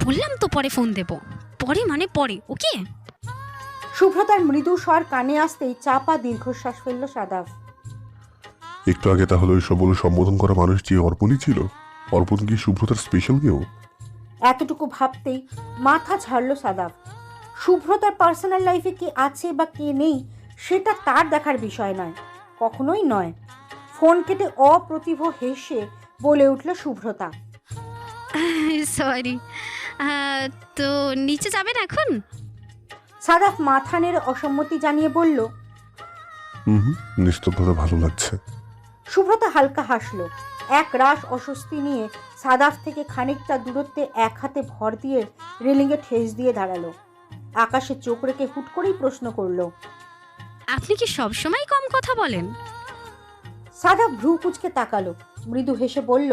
বললাম তো পরে ফোন দেব। পরে মানে পরে, ওকে? শুভ্রতার মৃদু স্বর কানে আসতেই চাপা দীর্ঘশ্বাস ফেলল সাদাফ। একটু আগে তাহলে ওই সব বলে সম্বোধন করা মানুষ যে অর্পণই ছিল? অর্পণ কি শুভ্রতার স্পেশাল কেউ? এতটুকু ভাবতেই মাথা ঝাড়ল সাদাফ। শুভ্রতার পার্সোনাল লাইফে কে আছে বা কে নেই সেটা তার দেখার বিষয় নয়, কখনোই নয়। ফোন কেটে অপ্রতিভ হেসে বলে উঠল শুভ্রতা। সরি, তো নিচে যাবেন এখন? সাদাফ মাথা নেড়ে অসম্মতি জানিয়ে বলল। হুম, নিস্তব্ধতা ভালো লাগছে। শুভ্রতা হালকা হাসলো। এক রাশ অস্বস্তি নিয়ে সাদাফ থেকে খানিকটা দূরত্বে এক হাতে ভর দিয়ে রেলিংয়ে ঠেস দিয়ে দাঁড়ালো। আকাশে চোখ রেখে হুট করেই প্রশ্ন করলো। আপনি কি সবসময় কম কথা বলেন? সাদাফ ভ্রু কুঁচকে তাকালো, মৃদু হেসে বলল।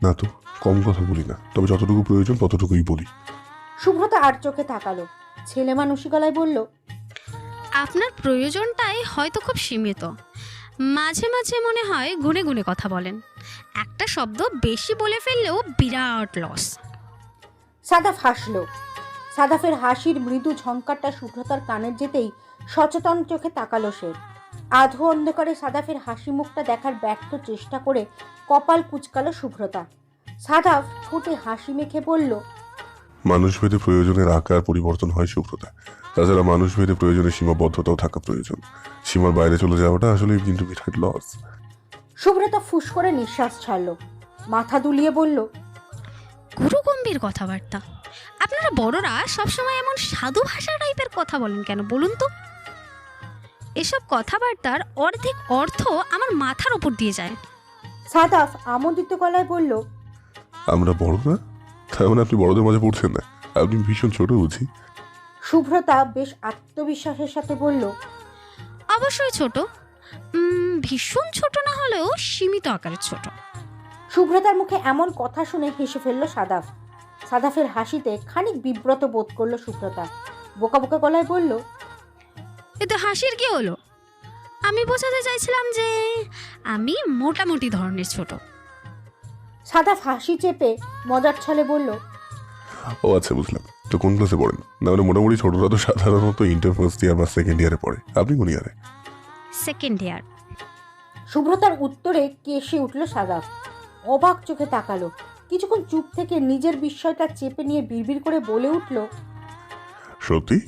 না তো, কম কথা বলি না, তবে যতটুকু প্রয়োজন ততটুকুই বলি। শুভ্রতা আর চোখে তাকালো, ছেলে মানুষী গলায় বলল। আপনার প্রয়োজনটাই হয়তো খুব সীমিত। মাঝে মাঝে মনে হয় গুনে গুনে কথা বলেন। একটা শব্দ বেশি বলে ফেললেও বিরাট লস। সাদাফ হাসলো। সাদাফের হাসির মৃদু ঝংকারটা শুভ্রতার কানের যেতেই সচেতন চোখে তাকালো সে। আধো অন্ধকারে সাদাফের হাসি মুখটা দেখার ব্যর্থ চেষ্টা করে কপাল কুঁচকালো শুভ্রতা। সাদাফ ঠোঁটে হাসি মেখে বলল। মানুষভেদে প্রয়োজনের আকার পরিবর্তন হয় শুভ্রতা। তাছাড়া মানুষভেদে প্রয়োজনের সীমাবদ্ধতাও থাকা প্রয়োজন। সীমার বাইরে চলে যাওয়াটা আসলে কিন্তু বিরাট লস। শুভ্রতা ফুস করে নিঃশ্বাস ছাড়ল, মাথা দুলিয়ে বলল। গুরু গম্ভীর কথাবার্তা। আপনারা বড়রা সবসময় এমন সাধু ভাষা টাইপের কথা বলেন কেন বলুন তো? এসব কথাবার্তার অর্ধেক অর্থ আমার মাথার ওপর দিয়ে যায়। সাদাফ আমোদিত গলায় বলল। আমরা বড় না? তার মানে আপনি বড়দের মাঝে পড়ছেন না? আপনি ভীষণ ছোট বুঝি। শুভ্রতা বেশ আত্মবিশ্বাসের সাথে বলল। অবশ্যই ছোট, ভীষণ ছোট না হলেও সীমিত আকারের ছোট। শুভ্রতার মুখে এমন কথা শুনে হেসে ফেলল সাদাফ। সাদাফের হাসিতে খানিক বিব্রত বোধ করলো শুভ্রতা, বোকা বোকা গলায় বলল। এতে হাসির কি হলো? আমি বোঝাতে চাইছিলাম যে আমি মোটামুটি ধরনের ছোট। সাদাফ হাসি চেপে মজার ছলে বলল। ও আচ্ছা, বুঝলাম। তো কোন ক্লাসে পড়েন? না মানে মোটামুটি ছোটরা তো সাধারণত ইন্টার ফার্স্ট ইয়ার বা সেকেন্ড ইয়ারে পড়ে। আপনি কোন ইয়ারে? Second year. শুভ্রতার উত্তরে কেশে উঠল সাদাফ। অবাক চোখে তাকালো, কিছুক্ষণ চুপ থেকে নিজের বিস্ময়টা চেপে নিয়ে বিড়বিড় করে বলে উঠল। সত্যি?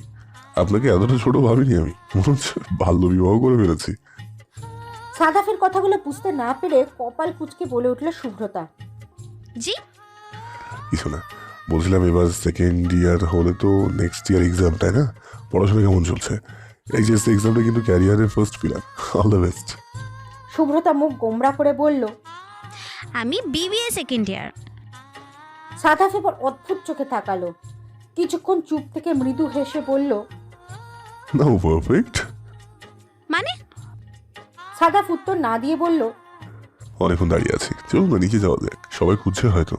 আপনাকে এতটা ছোট ভাবিনি আমি। মনে হচ্ছে বাল্য বিবাহ করে ফেলেছি। সাদাফের কথাগুলো বুঝতে না পেরে কপাল কুঁচকে বলে উঠল শুভ্রতা। জি? কিছু না, বলছিলাম এবার সেকেন্ড ইয়ার হলে তো নেক্সট ইয়ার এক্সাম, তাই না? পড়াশোনা কেমন চলছে? এইচএসসি এক্সামটা কিন্তু ক্যারিয়ারের first pillar. All the best. Shubhrata মুখ গোমরা করে বলল। আমি বিবিএ সেকেন্ড ইয়ার। সাদাফ এবার অদ্ভুত চোখে তাকালো, কিছুক্ষণ চুপ থেকে মৃদু হেসে বলল। নাও পারফেক্ট। মানে? সাদাফ উত্তর না দিয়ে বলল। অনেকক্ষণ দাঁড়িয়ে আছি, চলুন না নিচে যাওয়া যাক, সবাই খুঁজছে হয়তো।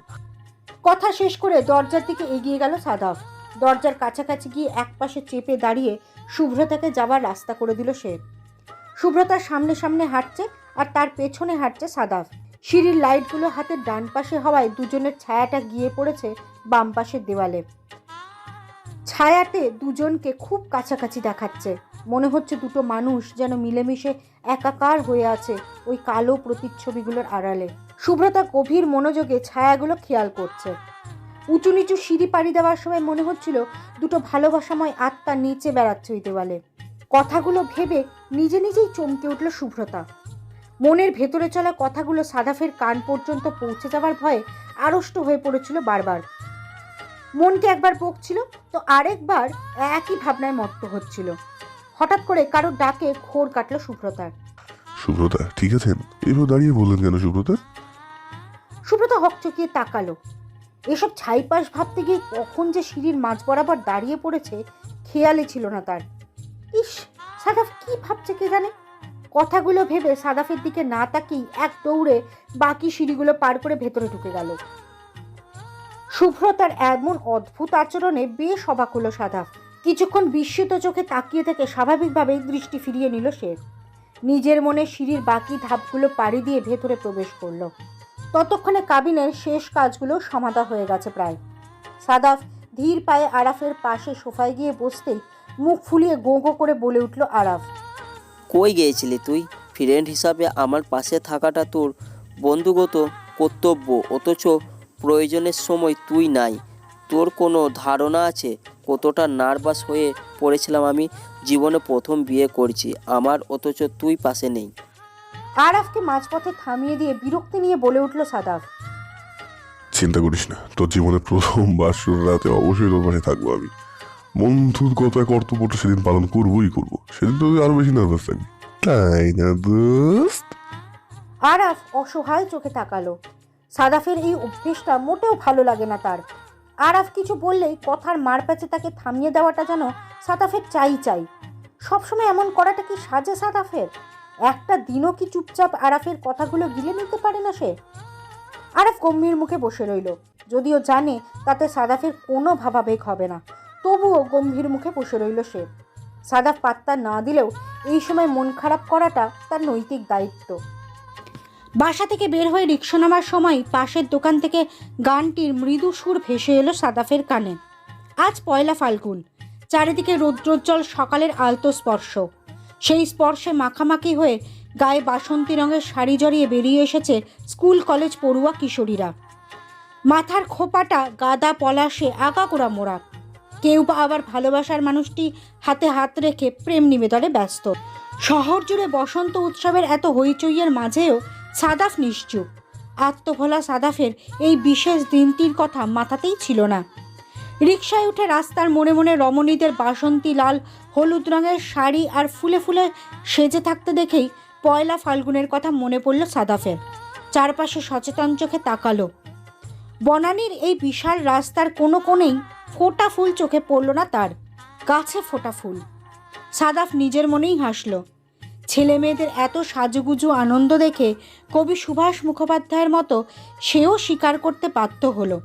কথা শেষ করে দরজার দিকে এগিয়ে গেল সাদাফ। দরজার কাছাকাছি গিয়ে একপাশে চেপে দাঁড়িয়ে শুভ্রতাকে যাবার রাস্তা করে দিল সে। শুভ্রতার সামনে সামনে হাঁটছে আর তার পেছনে হাঁটছে সাদাফ। সিঁড়ির লাইটগুলো হাতের ডান পাশে হওয়ায় দুজনের ছায়াটা গিয়ে পড়েছে বাম পাশের দেওয়ালে। ছায়াতে দুজনকে খুব কাছাকাছি দেখাচ্ছে, মনে হচ্ছে দুটো মানুষ যেন মিলেমিশে একাকার হয়ে আছে ওই কালো প্রতিচ্ছবিগুলোর আড়ালে। শুভ্রতা গভীর মনোযোগে ছায়াগুলো খেয়াল করছে। উঁচু নিচু সিঁড়ি পাড়ি দেওয়ার সময় মনে হচ্ছিল দুটো ভালোবাসাময় আত্মা নিচে বেড়াচ্ছে ওই দেওয়ালে। কথাগুলো ভেবে নিজে নিজেই চমকে উঠল শুভ্রতা। মনের ভেতরে চলা কথাগুলো সাদাফের কান পর্যন্ত পৌঁছে যাওয়ার ভয়ে আড়ষ্ট হয়ে পড়েছিল বারবার। মনকে একবার বকছিল তো আরেকবার একই ভাবনায় মত্ত হচ্ছিল। হঠাৎ করে কারোর ডাকে ঘোর কাটল শুভ্রতার। সুব্রতা ঠিক আছেন? এভাবে দাঁড়িয়ে বললেন কেন সুব্রতা? শুভ্রতা হকচকিয়ে তাকালো। এসব ছাইপাশ ভাবতে গিয়ে কখন যে সিঁড়ির মাঝ বরাবর দাঁড়িয়ে পড়েছে খেয়ালই ছিল না তার। ইস, সাদাফ কি ভাবছে কে জানে। কথাগুলো ভেবে সাদাফের দিকে না তাকিয়ে এক দৌড়ে বাকি সিঁড়িগুলো পার করে ভেতরে ঢুকে গেল। শুভ্রতার এমন অদ্ভুত আচরণে বেশ অবাক হলো সাদাফ। কিছুক্ষণ বিস্মিত চোখে তাকিয়ে থেকে স্বাভাবিকভাবেই দৃষ্টি ফিরিয়ে নিল সে। নিজের মনে সিঁড়ির বাকি ধাপগুলো পাড়ি দিয়ে ভেতরে প্রবেশ করলো। ততক্ষণে কাবিনের শেষ কাজগুলো সমাধা হয়ে গেছে প্রায়। সাদাফ ধীর পায়ে আরাফের পাশে সোফায় গিয়ে বসতেই মুখ ফুলিয়ে গো গো করে বলে উঠল আরাফ। কই গিয়েছিলি তুই? ফ্রেন্ড হিসাবে আমার পাশে থাকাটা তোর বন্ধুগত কর্তব্য, অথচ প্রয়োজনের সময় তুই নাই। তোর কোনো ধারণা আছে কতটা নার্ভাস হয়ে পড়েছিলাম আমি? জীবনে প্রথম বিয়ে করছি আমার, অথচ তুই পাশে নেই। আরাফকে মাঝপথে থামিয়ে দিয়ে বিরক্তি নিয়ে বলে উঠল সাদাফ। চিন্তা করিস না, তোর জীবনে প্রথম বাসর রাতে অবশ্যই তোর পাশে থাকবো আমি। বন্ধুর কথা কর্তব্যটা সেদিন পালন করবোই করবো। সেদিন তো তুই আরো বেশি নার্ভাস থাকবি, তাই না দোস্ত? আরাফ অসহায় চোখে তাকালো। সাদাফের এই অভ্যেসটা মোটেও ভালো লাগে না তার। আরাফ কিছু বললেই কথার মারপ্যাচে তাকে থামিয়ে দেওয়াটা যেন সাদাফের চাই। সবসময় এমন করাটা কি সাজে সাদাফের? একটা দিনও কি চুপচাপ আরাফের কথাগুলো গিলে নিতে পারে না সে? আরাফ গম্ভীর মুখে বসে রইল, যদিও জানে তাতে সাদাফের কোনো ভাবাবেগ হবে না, তবুও গম্ভীর মুখে বসে রইল সে। সাদাফ পাত্তা না দিলেও এই সময় মন খারাপ করাটা তার নৈতিক দায়িত্ব। বাসা থেকে বের হয়ে রিকশা নামার সময় পাশের দোকান থেকে গানটির মৃদু সুর ভেসে এলো সাদাফের কানে। আজ পয়লা ফাল্গুন, চারিদিকে রৌদ্রোজ্জ্বল সকালের আলতো স্পর্শ। সেই স্পর্শে মাখামাখি হয়ে গায়ে বাসন্তী রঙের শাড়ি জড়িয়ে বেরিয়ে এসেছে স্কুল কলেজ পড়ুয়া কিশোরীরা। মাথার খোপাটা গাদা পলাশে আগাগোড়া মোড়া। কেউ বা আবার ভালোবাসার মানুষটি হাতে হাত রেখে প্রেম নিবেদনে ব্যস্ত। শহর জুড়ে বসন্ত উৎসবের এত হইচইয়ের মাঝেও সাদাফ নিশ্চুপ। আত্মভোলা সাদাফের এই বিশেষ দিনটির কথা মাথাতেই ছিল না। রিকশায় উঠে রাস্তার মনে মনে রমণীদের বাসন্তী লাল হলুদ রঙের শাড়ি আর ফুলে ফুলে সেজে থাকতে দেখেই পয়লা ফাল্গুনের কথা মনে পড়ল সাদাফের। চারপাশে সচেতন চোখে তাকালো। বনানীর এই বিশাল রাস্তার কোনো কোণেই ফোটা ফুল চোখে পড়ল না তার, গাছে ফোটা ফুল। সাদাফ নিজের মনেই হাসল। ছেলে মেয়েদের এত সাজুগুজু আনন্দ দেখে কবি সুভাষ মুখোপাধ্যায়ের মতো সেও স্বীকার করতে বাধ্য হলো,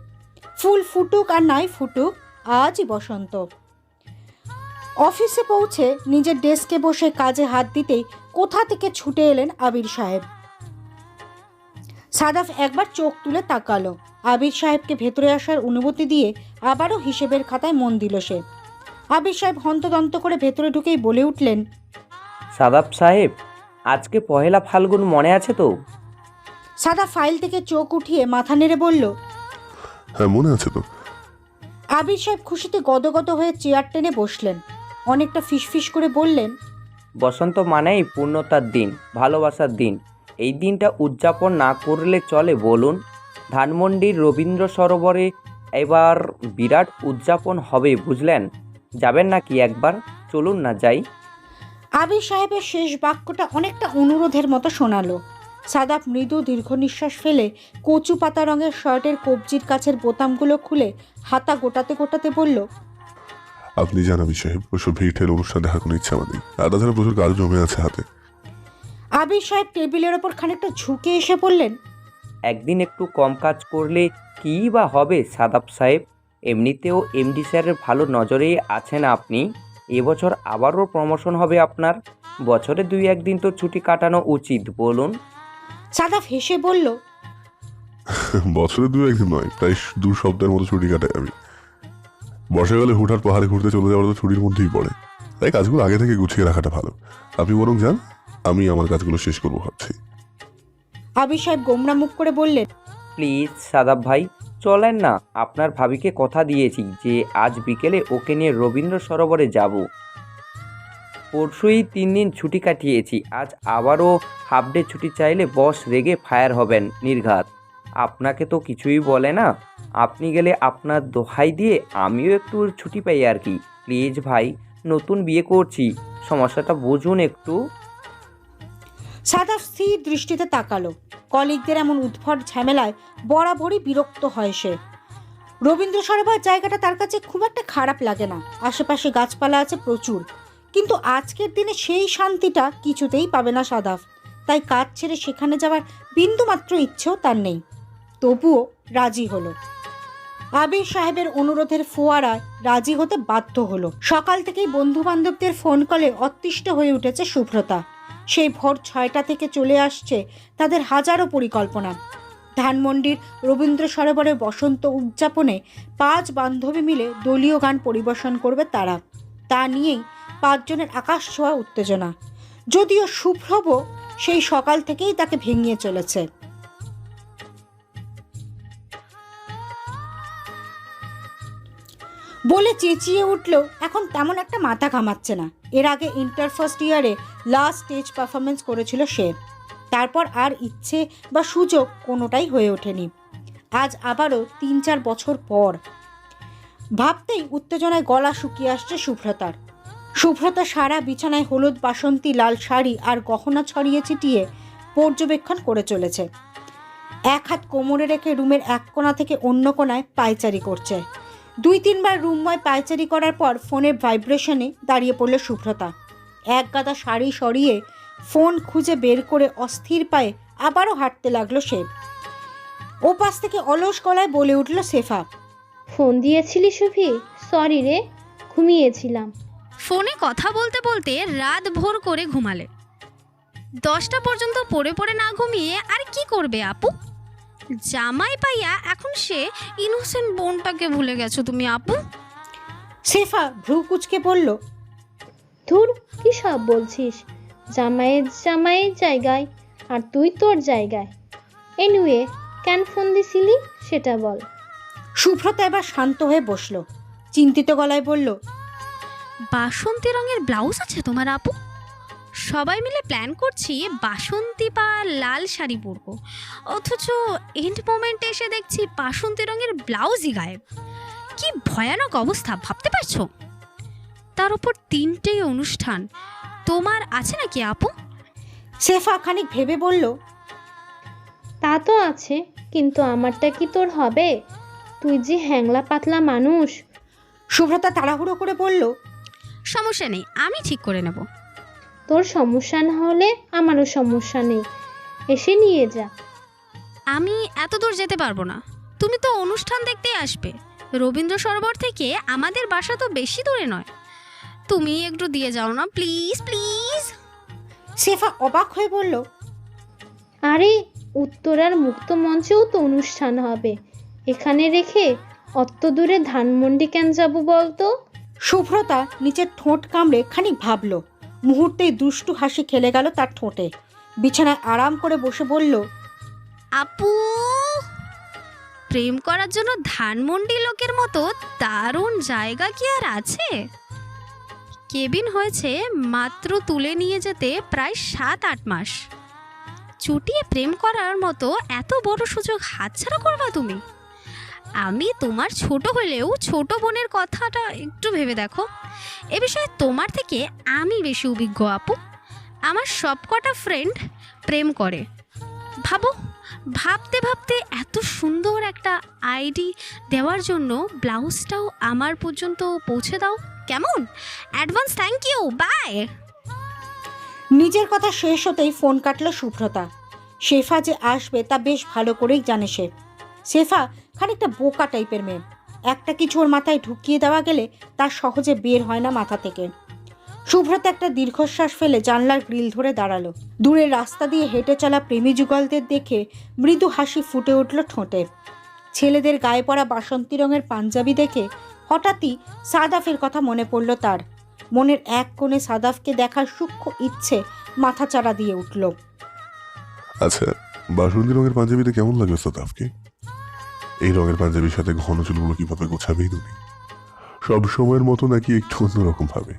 ফুল ফুটুক আর নাই ফুটুক, আজই বসন্ত। অফিসে পৌঁছে নিজের ডেস্কে বসে কাজে হাত দিতেই কোথা থেকে ছুটে এলেন আবির সাহেব। সাদাফ একবার চোখ তুলে তাকালো। আবির সাহেবকে ভেতরে আসার অনুমতি দিয়ে আবারও হিসেবের খাতায় মন দিল সে। আবির সাহেব হন্তদন্ত করে ভেতরে ঢুকেই বলে উঠলেন, সাদাফ সাহেব, আজকে পহেলা ফাল্গুন মনে আছে তো? সাদা ফাইল থেকে চোখ উঠিয়ে মাথা নেড়ে বলল, হ্যাঁ মনে আছে তো। আবির সাহেব খুশিতে গদগদ হয়ে চেয়ার টেনে বসলেন। অনেকটা ফিসফিস করে বললেন, বসন্ত মানেই পূর্ণতার দিন, ভালোবাসার দিন। এই দিনটা উদযাপন না করলে চলে বলুন? ধানমন্ডির রবীন্দ্র সরোবরে এবার বিরাট উদযাপন হবে, বুঝলেন? যাবেন নাকি একবার? চলুন না যাই। আবির সাহেবের শেষ বাক্যটা অনেকটা অনুরোধের মতো শোনালো। সাদাফ মৃদু দীর্ঘ নিঃশ্বাস ফেলে কচু পাতা রঙের শার্টের কবজির কাছের বোতামগুলো খুলে হাতা গোটাতে গোটাতে বলল, আপনি জানাবি সাহেব, ওইসব ভিড় ঠেলে অনুষ্ঠান দেখার কোনো ইচ্ছা আমার নেই। আর তাছাড়া প্রচুর কাজ জমে আছে হাতে। আবির সাহেব টেবিলের ওপর খানিকটা ঝুঁকে এসে বললেন, একদিন একটু কম কাজ করলে কী বা হবে সাদাফ সাহেব? এমনিতেও এমডি স্যারের ভালো নজরেই আছেন আপনি। এবছর আবারও প্রমোশন হবে আপনার। বছরে 2-1 দিন তো ছুটি কাটানো উচিত, বলুন? সাদাফ হেসে বলল, বছরে 2-1 দিন নয়, প্রায় 2 সপ্তাহের মতো ছুটি কাটাই আমি। বর্ষাকালে হুটহাট পাহাড়ে ঘুরতে চলে যাওয়ার তো ছুটির মধ্যেই পড়ে, তাই কাজগুলো আগে থেকে গুছিয়ে রাখাটা ভালো। আপনি বরং যান, আমি আমার কাজগুলো শেষ করবো ভাবছি। আবির সাহেব গোমরা মুখ করে বললেন, প্লিজ সাদাফ ভাই, চলেন না। আপনার ভাবিকে কথা দিয়েছি যে আজ বিকেলে ওকে নিয়ে রবীন্দ্র সরোবরে যাব। পরশুই 3 দিন ছুটি কাটিয়েছি, আজ আবারও হাফ ডে ছুটি চাইলে বস রেগে ফায়ার হবেন নির্ঘাত। আপনাকে তো কিছুই বলে না, আপনি গেলে আপনার দোহাই দিয়ে আমিও একটু ছুটি পাই আর কি। প্লিজ ভাই, নতুন বিয়ে করছি, সমস্যাটা বুঝুন একটু। সাদাফ স্থির দৃষ্টিতে তাকালো। কলিগদের এমন উদ্ভট ঝামেলায় বরাবরই বিরক্ত হয় সে। রবীন্দ্র সরোবর জায়গাটা তার কাছে খুব একটা খারাপ লাগে না, আশেপাশে গাছপালা আছে প্রচুর, কিন্তু আজকের দিনে সেই শান্তিটা কিছুতেই পাবে না সাদাফ। তাই কাজ ছেড়ে সেখানে যাওয়ার বিন্দুমাত্র ইচ্ছেও তার নেই। তবুও রাজি হলো। আবির সাহেবের অনুরোধের ফোয়ারায় রাজি হতে বাধ্য হলো। সকাল থেকেই বন্ধু বান্ধবদের ফোন কলে অতিষ্ঠ হয়ে উঠেছে শুভ্রতা। সেই ভোর 6টা থেকে চলে আসছে তাদের হাজারো পরিকল্পনা। ধানমন্ডির রবীন্দ্র সরোবরের বসন্ত উদযাপনে 5 বান্ধবী মিলে দলীয় গান পরিবেশন করবে তারা। তা নিয়েই 5 জনের আকাশ ছোঁয়া উত্তেজনা, যদিও শুভ্রব সেই সকাল থেকেই তাকে ভেঙিয়ে চলেছে। বলে চেঁচিয়ে উঠলেও এখন তেমন একটা মাথা ঘামাচ্ছে না। এর আগে ইন্টার ফার্স্ট ইয়ারে লাস্ট স্টেজ পারফরমেন্স করেছিল সে, তারপর আর ইচ্ছে বা সুযোগ কোনোটাই হয়ে ওঠেনি। আজ আবারও 3-4 বছর পর। ভাবতেই উত্তেজনায় গলা শুকিয়ে আসছে শুভ্রতার। শুভ্রতা সারা বিছানায় হলুদ বাসন্তী লাল শাড়ি আর গহনা ছড়িয়ে ছিটিয়ে পর্যবেক্ষণ করে চলেছে। এক হাত কোমরে রেখে রুমের এক কোণা থেকে অন্য কোণায় পায়চারি করছে। 2-3 বার রুমময় পায়চারি করার পর ফোনের ভাইব্রেশনে দাঁড়িয়ে পড়ল শুভ্রতা। এক গাদা শাড়ি সরিয়ে ফোন খুঁজে বের করে অস্থির পায়ে আবারও হাঁটতে লাগলো সে। ও পাশ থেকে অলস গলায় বলে উঠল শেফা, ফোন দিয়েছিলি সুফি? সরি রে, ঘুমিয়েছিলাম। ফোনে কথা বলতে বলতে রাত ভোর করে ঘুমালে। 10টা পর্যন্ত পড়ে পড়ে না ঘুমিয়ে আর কি করবে আপু? জামাই পাইয়া এখন সে ইনোসেন্ট বোনটাকে ভুলে গেছো তুমি আপু। শেফা ভ্রু কুচকে বলল, ধুর, কি সব বলছিস? জামাইয়ের জায়গায় আর তুই তোর জায়গায়। এনিওয়ে, কেন ফোন দিছিলি সেটা বল। শুভ্রতা এবার শান্ত হয়ে বসলো, চিন্তিত গলায় বলল, বাসন্তী রঙের ব্লাউজ আছে তোমার আপু? সবাই মিলে প্ল্যান করছি বাসন্তী বা লাল শাড়ি পরবো, অথচ এন্ড মোমেন্টে এসে দেখছি বাসন্তী রঙের ব্লাউজই গায়েব। কি ভয়ানক অবস্থা ভাবতে পারছো? তার উপর 3টে অনুষ্ঠান। তোমার আছে নাকি আপু? শেফা খানিক ভেবে বলল, তা তো আছে, কিন্তু আমারটা কি তোর হবে? তুই যে হ্যাংলা পাতলা মানুষ। শুভ্রতা তাড়াহুড়ো করে বলল, সমস্যা নেই, আমি ঠিক করে নেব। তোর সমস্যা না হলে আমারও সমস্যা নেই, এসে নিয়ে যা। আমি এত দূর যেতে পারবো না। তুমি তো অনুষ্ঠান দেখতেই আসবে। রবীন্দ্র সরোবর থেকে আমাদের বাসা তো বেশি দূরে নয়। তুমি একটু দিয়ে যাও না প্লিজ প্লিজ। শেফা অবাক হয়ে বলল, আরে, উত্তরার মুক্ত মঞ্চেও তো অনুষ্ঠান হবে, এখানে রেখে অত দূরে ধানমন্ডি কেন যাবো বলতো? শুভ্রতা নিচের ঠোঁট কামড়ে খানিক ভাবল, মুহূর্তেই দুষ্টু হাসি খেলে গেল তার ঠোঁটে। বিছানায় আরাম করে বসে বলল, আপু, প্রেম করার জন্য ধানমন্ডি লোকের মতো দারুণ জায়গা কি আর আছে? কেবিন হয়েছে মাত্র তুলে নিয়ে যেতে প্রায় 7-8 মাস। চুটিয়ে প্রেম করার মতো এত বড় সুযোগ হাতছাড়া করবা তুমি? আমি তোমার ছোট হলেও ছোট বোনের কথাটা একটু ভেবে দেখো। এ বিষয়ে তোমার থেকে আমি বেশি অভিজ্ঞ আপু। আমার সবকটা ফ্রেন্ড প্রেম করে। ভাবো, ভাবতে ভাবতে এত সুন্দর একটা আইডি দেওয়ার জন্য ব্লাউজটাও আমার পর্যন্ত পৌঁছে দাও কেমন? Advance thank you, bye. নিজের কথা শেষ হতেই ফোন কাটল শুভ্রতা। শেফা যে আসবে তা বেশ ভালো করেই জানে সে। শেফা খানিকটা বোকা টাইপের মেয়ে। একটা কিছু ওর মাথায় ঢুকিয়ে দেওয়া গেলে তার সহজে বের হয় না মাথা থেকে। শুভ্রতা একটা দীর্ঘশ্বাস ফেলে জানলার গ্রিল ধরে দাঁড়ালো। দূরের রাস্তা দিয়ে হেঁটে চলা প্রেমী যুগলদের দেখে মৃদু হাসি ফুটে উঠল ঠোঁটে। ছেলেদের গায়ে পড়া বাসন্তী রঙের পাঞ্জাবি দেখে হঠাৎই সাদাফের কথা মনে পড়ল তার। মনের এক কোণে সাদাফকে দেখার সূক্ষ্ম ইচ্ছে মাথা চাড়া দিয়ে উঠল। আচ্ছা, বাসন্তী রঙের পাঞ্জাবিতে কেমন লাগবে সাদাফকে? এই রঙের পাঞ্জাবির সাথে ঘন চুলগুলো কিভাবে গোছাবেই তুমি? সব সময়ের মতো নাকি একটু অন্যরকম ভাবে?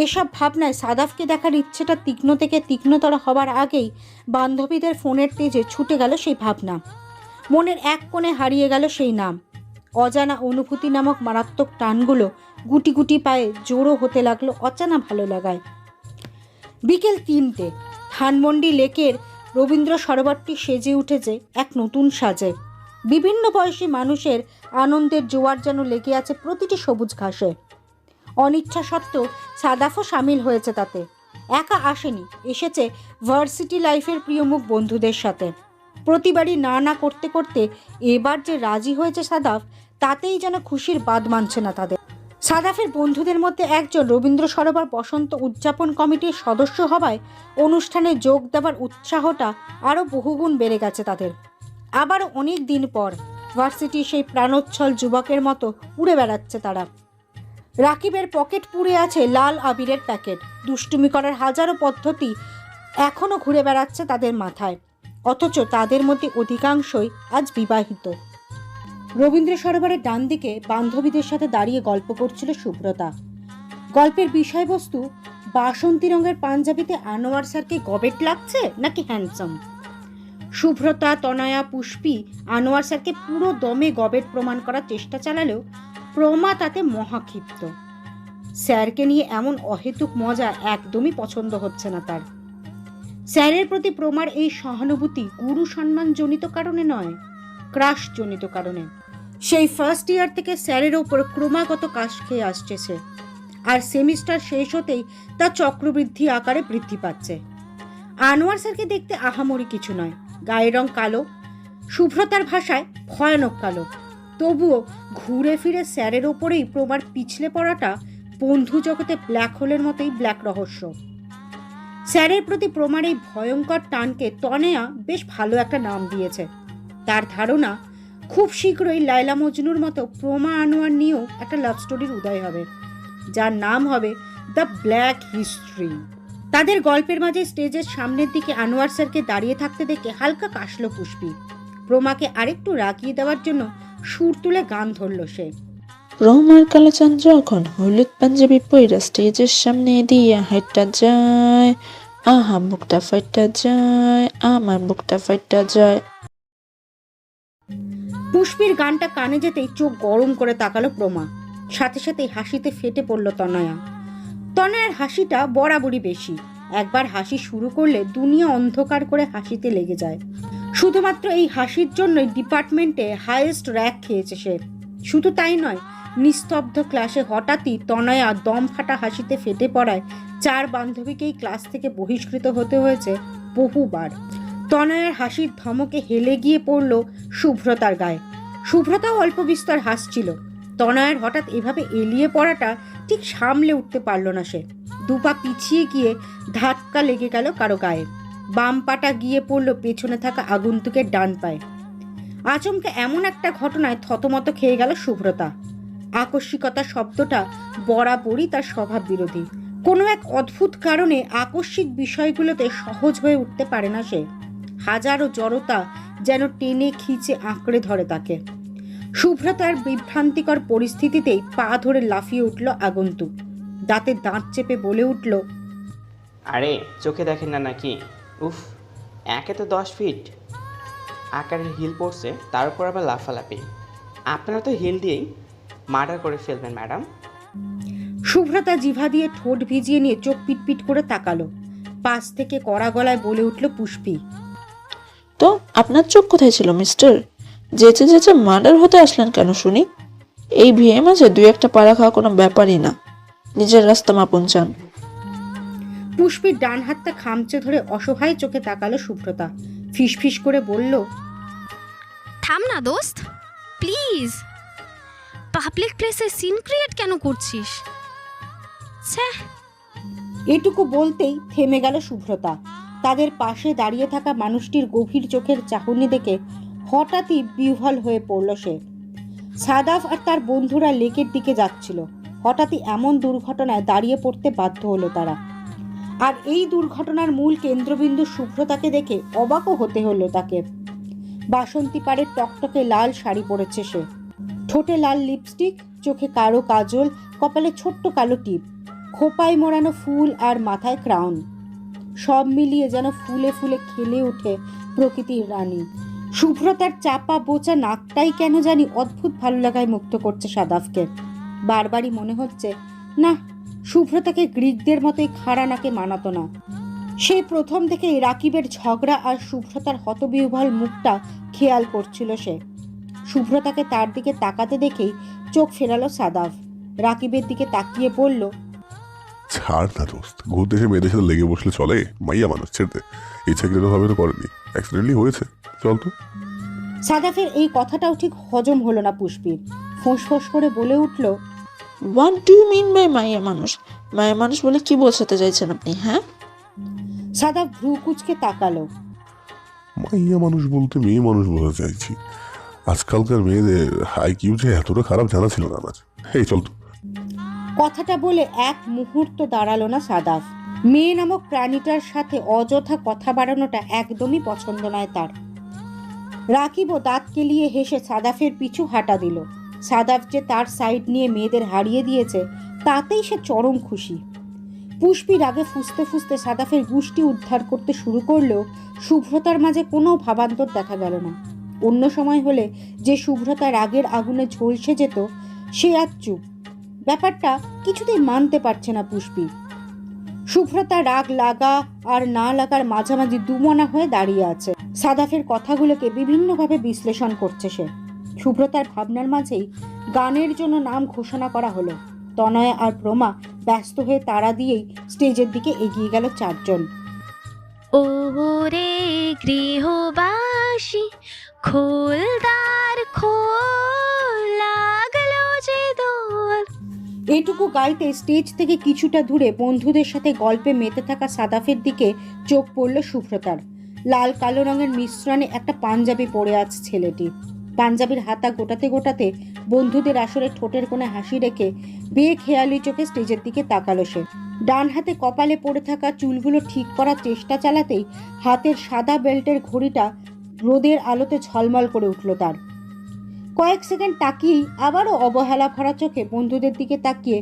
এসব ভাবনায় সাদাফকে দেখার ইচ্ছেটা তীক্ষ্ণ থেকে তীক্ষ্ণতর হবার আগেই বান্ধবীদের ফোনের তেজে ছুটে গেল সেই ভাবনা। মনের এক কোণে হারিয়ে গেল সেই নাম। অজানা অনুভূতি নামক মারাত্মক টানগুলো গুটি গুটি পায়ে জোরও হতে লাগলো অজানা ভালো লাগায়। বিকেল 3টে। ধানমন্ডি লেকের রবীন্দ্র সরোবরটি সেজে উঠেছে এক নতুন সাজে। বিভিন্ন বয়সী মানুষের আনন্দের জোয়ার যেন লেগে আছে প্রতিটি সবুজ ঘাসে। অনিচ্ছা সত্ত্বেও সাদাফও সামিল হয়েছে তাতে। একা আসেনি, এসেছে ভার্সিটি লাইফের প্রিয়মুখ বন্ধুদের সাথে। প্রতিবারই না না করতে করতে এবার যে রাজি হয়েছে সাদাফ, তাতেই যেন খুশির বাদ মানছে না তাদের। সাদাফের বন্ধুদের মধ্যে একজন রবীন্দ্র সরোবর বসন্ত উদযাপন কমিটির সদস্য হওয়ায় অনুষ্ঠানে যোগ দেওয়ার উৎসাহটা আরও বহুগুণ বেড়ে গেছে তাদের। আবার অনেক দিন পর ভার্সিটির সেই প্রাণোচ্ছল যুবকের মতো উড়ে বেড়াচ্ছে তারা। রাকিবের পকেট পুড়ে আছে লাল আবিরের প্যাকেট। দুষ্টুমি করার হাজারো পদ্ধতি এখনও ঘুরে বেড়াচ্ছে তাদের মাথায়, অথচ তাদের মধ্যে অধিকাংশই আজ বিবাহিত। রবীন্দ্র সরোবরের ডান দিকে বান্ধবীদের সাথে দাঁড়িয়ে গল্প করছিল সুব্রতা। গল্পের বিষয়বস্তু বাসন্তী রঙের পাঞ্জাবিতে আনোয়ার স্যারকে গবেট লাগছে নাকি হ্যান্ডসাম। সুব্রতা, তনয়া, পুষ্পী আনোয়ার স্যারকে পুরো দমে গবেট প্রমাণ করার চেষ্টা চালালেও প্রমা তাতে মহাক্ষিপ্ত। স্যারকে নিয়ে এমন অহেতুক মজা একদমই পছন্দ হচ্ছে না তার। স্যারের প্রতি প্রমার এই সহানুভূতি গুরু সম্মান জনিত কারণে নয়, ক্রাশ জনিত কারণে। সেই ফার্স্ট ইয়ার থেকে স্যারের ওপর ক্রমাগত কাশ খেয়ে আসছে সে, আর সেমিস্টার শেষ হতেই তা চক্রবৃদ্ধি আকারে বৃদ্ধি পাচ্ছে। আনোয়ার স্যারকে দেখতে আহামরি কিছু নয়, গায়ের রং কালো, শুভ্রতার ভাষায় ভয়ানক কালো। তবুও ঘুরে ফিরে স্যারের ওপরেই প্রমার পিছলে পড়াটা বন্ধু জগতে ব্ল্যাক হোলের মতোই ব্ল্যাক রহস্য। স্যারের প্রতি প্রমার এই ভয়ঙ্কর টানকে তনেয়া বেশ ভালো একটা নাম দিয়েছে। তার ধারণা খুব শীঘ্রই লায়লা মজনুর মতো প্রমা আনোয়ার নিয়েও একটা লাভ স্টোরির উদয় হবে, যার নাম হবে দ্য ব্ল্যাক হিস্ট্রি। তাদের গল্পের মাঝে স্টেজের সামনের দিকে আনোয়ার স্যারকে দাঁড়িয়ে থাকতে দেখে হালকা কাশলো পুষ্পী। প্রমাকে আরেকটু রাগিয়ে দেওয়ার জন্য সুর তুলে গান ধরল সে। রোমার কালোচান যখন হলুদ পাঞ্জাবি পইরা স্টেজের সামনে দিয়ে হাইটা যায়, আহা বুকটা ফাইটা যায়, আমার বুকটা ফাইটা যায়। পুষ্পীর গানটা কানে যেতেই চোখ গরম করে তাকালো প্রমা, সাথে সাথে হাসিতে ফেটে পড়ল তনয়া। তনয়ার হাসিটা বরাবরই বেশি, একবার হাসি শুরু করলে দুনিয়া অন্ধকার করে হাসিতে লেগে যায়। শুধুমাত্র এই হাসির জন্যই ডিপার্টমেন্টে হাইয়েস্ট র্যাঙ্ক খেয়েছে সে। শুধু তাই নয়, নিস্তব্ধ ক্লাসে হঠাৎই তনয়া দম ফাটা হাসিতে ফেটে পড়ায় 4 বান্ধবীকেই ক্লাস থেকে বহিষ্কৃত হতে হয়েছে বহুবার। তনয়ার হাসির ধমকে হেলে গিয়ে পড়ল শুভ্রতার গায়ে। শুভ্রতাও অল্প বিস্তর হাসছিল। তনয়ার হঠাৎ এভাবে এলিয়ে পড়াটা ঠিক সামলে উঠতে পারল না সে। দুপা পিছিয়ে গিয়ে ধাক্কা লেগে গেল কারো গায়ে। বাম পাটা গিয়ে পড়ল পেছনে থাকা আগন্তুকের ডান পায়ে। আচমকা এমন একটা ঘটনায় থতমত খেয়ে গেল শুভ্রতা। আকস্মিকতা শব্দটা বরাবরই তার স্বভাব বিরোধী। কোনো এক অদ্ভুত কারণে আকস্মিক বিষয়গুলোতে সহজ হয়ে উঠতে পারে না সে। হাজারো জড়তা যেন টেনে খিঁচে আঁকড়ে ধরে তাকে। শুভ্রতার বিভ্রান্তিকর পরিস্থিতিতেই পা ধরে লাফিয়ে উঠল আগন্তুক। দাঁতে দাঁত চেপে বলে উঠল, আরে চোখে দেখেন না নাকি? উফ, একে তো 10 ফিট আকারের হিল পড়ছে, তার উপর আবার লাফালাফি। আপনারা তো হিল দিয়েই মার্ডার করে ফেলবেন ম্যাডাম। শুভ্রতা জিভা দিয়ে ঠোঁট ভিজিয়ে নিয়ে চোখ পিটপিট করে তাকালো। পাশ থেকে কড়া গলায় বলে উঠল পুষ্পী, তো আপনার চোখ কোথায় ছিল মিস্টার? যেচে যেচে মার্ডার হতে আসলেন কেন শুনি? এই ভিড়ের মাঝে 2-1টা পাড়া খাওয়া কোনো ব্যাপারই না, নিজের রাস্তা মাপুন চান। পুষ্পীর ডান হাতটা খামচে ধরে অসহায় চোখে তাকালো শুভ্রতা। ফিসফিস করে বলল, থাম না দোস্ত, প্লিজ। পাবলিক প্লেসে সিন ক্রিয়েট কেন করছিস? ছ্যাঃ। এটুকু বলতেই থেমে গেল শুভ্রতা। তাদের পাশে দাঁড়িয়ে থাকা মানুষটির গভীর চোখের চাহনি দেখে হঠাৎই বিহ্বল হয়ে পড়ল সে। সাদাফ আর তার বন্ধুরা লেকের দিকে যাচ্ছিল। হঠাৎই এমন দুর্ঘটনায় দাঁড়িয়ে পড়তে বাধ্য হলো তারা। আর এই দুর্ঘটনার মূল কেন্দ্রবিন্দু শুভ্রতাকে দেখে অবাকও হতে হলো তাকে। বাসন্তী পাড়ের টকটকে লাল শাড়ি পরেছে সে, ঠোঁটে লাল লিপস্টিক, চোখে কালো কাজল, কপালে ছোট্ট কালো টিপ, খোপায় মোড়ানো ফুল আর মাথায় ক্রাউন। সব মিলিয়ে যেন ফুলে ফুলে খেলে ওঠে প্রকৃতির রানী। শুভ্রতার চাপা বোচা নাকটাই কেন জানি অদ্ভুত ভালো লাগায় মুক্ত করছে সাদাফকে। বারবারই মনে হচ্ছে, না, শুভ্রতাকে গ্রিকদের মতোই খাড়া নাকে মানাতো না। সেই প্রথম থেকেই রাকিবের ঝগড়া আর শুভ্রতার হতবিহ্বল মুখটা খেয়াল করছিল সে। শুভ্রতাকে তার দিকে তাকাতে দেখেই চোখ ফেরালো সাদাফ। রাকিবের দিকে তাকিয়ে বলল, ছাড় না দোস্ত, ঘুরতে এসে মেয়েদের সাথে লেগে বসলে চলে? মাইয়া মানুষ, ছেড়ে দে। ইচ্ছাকৃত ভাবে তো করেনি, অ্যাক্সিডেন্টলি হয়েছে, চল তো। সাদাফের এই কথাটাও ঠিক হজম হলো না পুষ্পীর। ফোঁস করে বলে উঠল, what do you mean by মায়া মানুষ? মায়া মানুষ বলে কি বোঝাতে চাইছেন আপনি? হ্যাঁ, সাদাফ ভ্রু কুচকে তাকালো। মাইয়া মানুষ বলতে মেয়ে মানুষ বোঝাতে চাইছি। আজকালকার মেয়েদের IQ যে এতটা খারাপ জানা ছিল না আমার। এই চল তো। কথাটা বলে এক মুহূর্ত দাঁড়ালো না সাদাফ। মেয়ে নামক প্রাণীটার সাথে অযথা কথা বাড়ানোটা একদমই পছন্দ নয় তার। রাকিবও দাঁত কেলিয়ে হেসে সাদাফের পিছু হাঁটা দিল। সাদাফ যে তার সাইড নিয়ে মেয়েদের হারিয়ে দিয়েছে তাতেই সে চরম খুশি। পুষ্পির আগে ফুসতে ফুসতে সাদাফের গুষ্টি উদ্ধার করতে শুরু করলেও শুভ্রতার মাঝে কোনো ভাবান্তর দেখা গেল না। অন্য সময় হলে যে শুভ্রতা রাগের আগুনে ঝলসে যেত, সে আজ চুপ। ব্যাপারটা কিছুতেই মানতে পারছে না পুষ্পি। শুভ্রতা রাগ লাগা আর না লাগার মাঝামাঝি দুমনা হয়ে দাঁড়িয়ে আছে। সাদাফের কথাগুলোকে বিভিন্নভাবে বিশ্লেষণ করছে সে। শুভ্রতার ভাবনার মাঝেই গানের জন্য নাম ঘোষণা করা হলো। তনয়া আর প্রমা ব্যস্ত হয়ে তাড়া দিয়েই স্টেজের দিকে এগিয়ে গেল চারজন। ও রে গৃহবাসী, খোলদার খোল, লাগলো যে দোল। এটুকু গাইতে স্টেজ থেকে কিছুটা দূরে বন্ধুদের সাথে গল্পে মেতে থাকা সাদাফের দিকে চোখ পড়ল শুভ্রতার। লাল কালো রঙের মিশ্রণে একটা পাঞ্জাবি পরে আছে ছেলেটি। পাঞ্জাবির হাতা গোটাতে গোটাতে বন্ধুদের আসরে ঠোঁটের কোণে হাসি রেখে বেখেয়ালি চোখে স্টেজের দিকে তাকালো সে। ডান হাতে কপালে পড়ে থাকা চুলগুলো ঠিক করার চেষ্টা চালাতেই হাতের সাদা বেল্টের ঘড়িটা রোদের আলোতে ঝলমল করে উঠল তার। কয়েক সেকেন্ড তাকিয়েই আবারও অবহেলা ভরা চোখে বন্ধুদের দিকে তাকিয়ে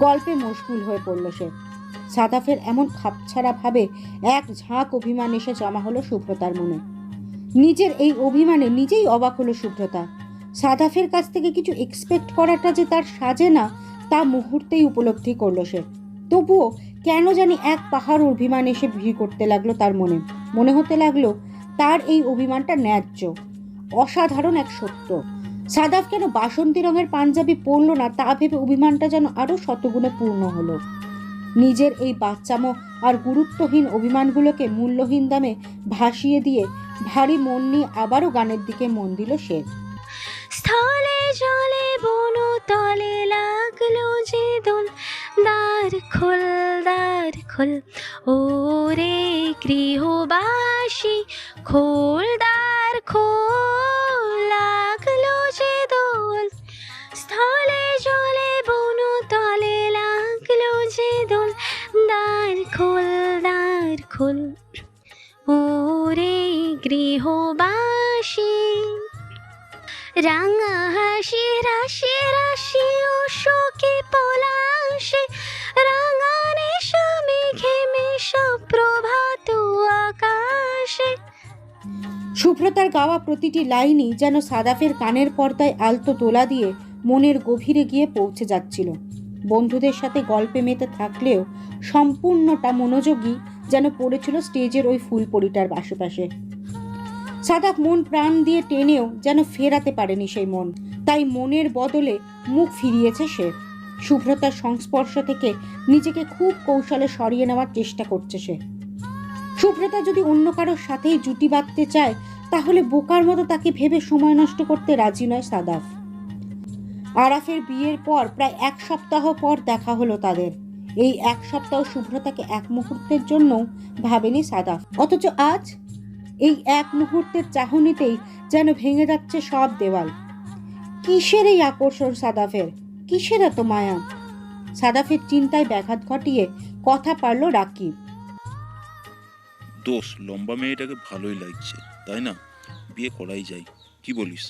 গল্পে মশগুল হয়ে পড়ল সে। সাদাফের এমন খাপছাড়া ভাবে এক ঝাঁক অভিমান এসে জমা হলো শুভ্রতার মনে। নিজের এই অভিমানে নিজেই অবাক হলো শুভ্রতা। সাদাফের কাছ থেকে কিছু এক্সপেক্ট করাটা যে তার সাজে না তা মুহূর্তেই উপলব্ধি করলো সে। তবুও কেন জানি এক পাহাড় অভিমান এসে ভিড় করতে লাগলো তার মনে। মনে হতে লাগলো তার এই অভিমানটা ন্যায্য, অসাধারণ এক সত্য। সাদাফ কেন বাসন্তী রঙের পাঞ্জাবি পরল না তা ভেবে অভিমানটা যেন আরো শতগুণে পূর্ণ হলো। নিজের এই বাচ্চামো আর গুরুত্বহীন অভিমানগুলোকে মূল্যহীন দামে ভাসিয়ে দিয়ে ভারী মন নিয়ে আবারও গানের দিকে মন দিল সে। স্থলে জলে বনো তলে লাগলো যে দোল, দ্বার খোল, দ্বার খোল, ও রে গৃহবাসী, খোল দ্বার খোল, লাগলো যে দোল। স্থলে জলে বনো তলে লাগলো যে দোল, দ্বার খোল, দ্বার খোল, ও রে গৃহবাসী। রাঙা হাসি রাশি রাশি ও শোকে পলাশে, রাঙা নেশা মেঘে মেশা প্রভাত আকাশে। শুভ্রতার গাওয়া প্রতিটি লাইনই যেন সাদাফের কানের পর্দায় আলতো দোলা দিয়ে মনের গভীরে গিয়ে পৌঁছে যাচ্ছিল। বন্ধুদের সাথে গল্পে মেতে থাকলেও সম্পূর্ণটা মনোযোগী যেন পড়েছিল স্টেজের ওই ফুলপরিটার আশেপাশে। সাদাফ মন প্রাণ দিয়ে টেনেও যেন ফেরাতে পারেনি সেই মন। তাই মনের বদলে মুখ ফিরিয়েছে সে। শুভ্রতার সংস্পর্শ থেকে নিজেকে খুব কৌশলে সরিয়ে নেওয়ার চেষ্টা করছে সে। শুভ্রতা যদি অন্য কারোর সাথেই জুটি বাঁধতে চায় তাহলে বোকার মতো তাকে ভেবে সময় নষ্ট করতে রাজি নয় সাদাফ। আরাফের বিয়ের পর প্রায় 1 সপ্তাহ পর দেখা হলো তাদের। এই 1 সপ্তাহ শুভ্রতাকে এক মুহূর্তের জন্য ভাবেনি সাদাফ। অথচ আজ এই 1 মুহূর্তের চাহনিতেই যেন ভেঙে যাচ্ছে সব দেওয়াল। কিসের এই আকর্ষণ সাদাফের? কিসের এত মায়া? সাদাফের চিন্তায় ব্যাঘাত ঘটিয়ে কথা পারল রাকিব। দোষ, লম্বা মেয়েটাকে ভালোই লাগছে, তাই না? বিয়ে করাই যায়, কি বলিস?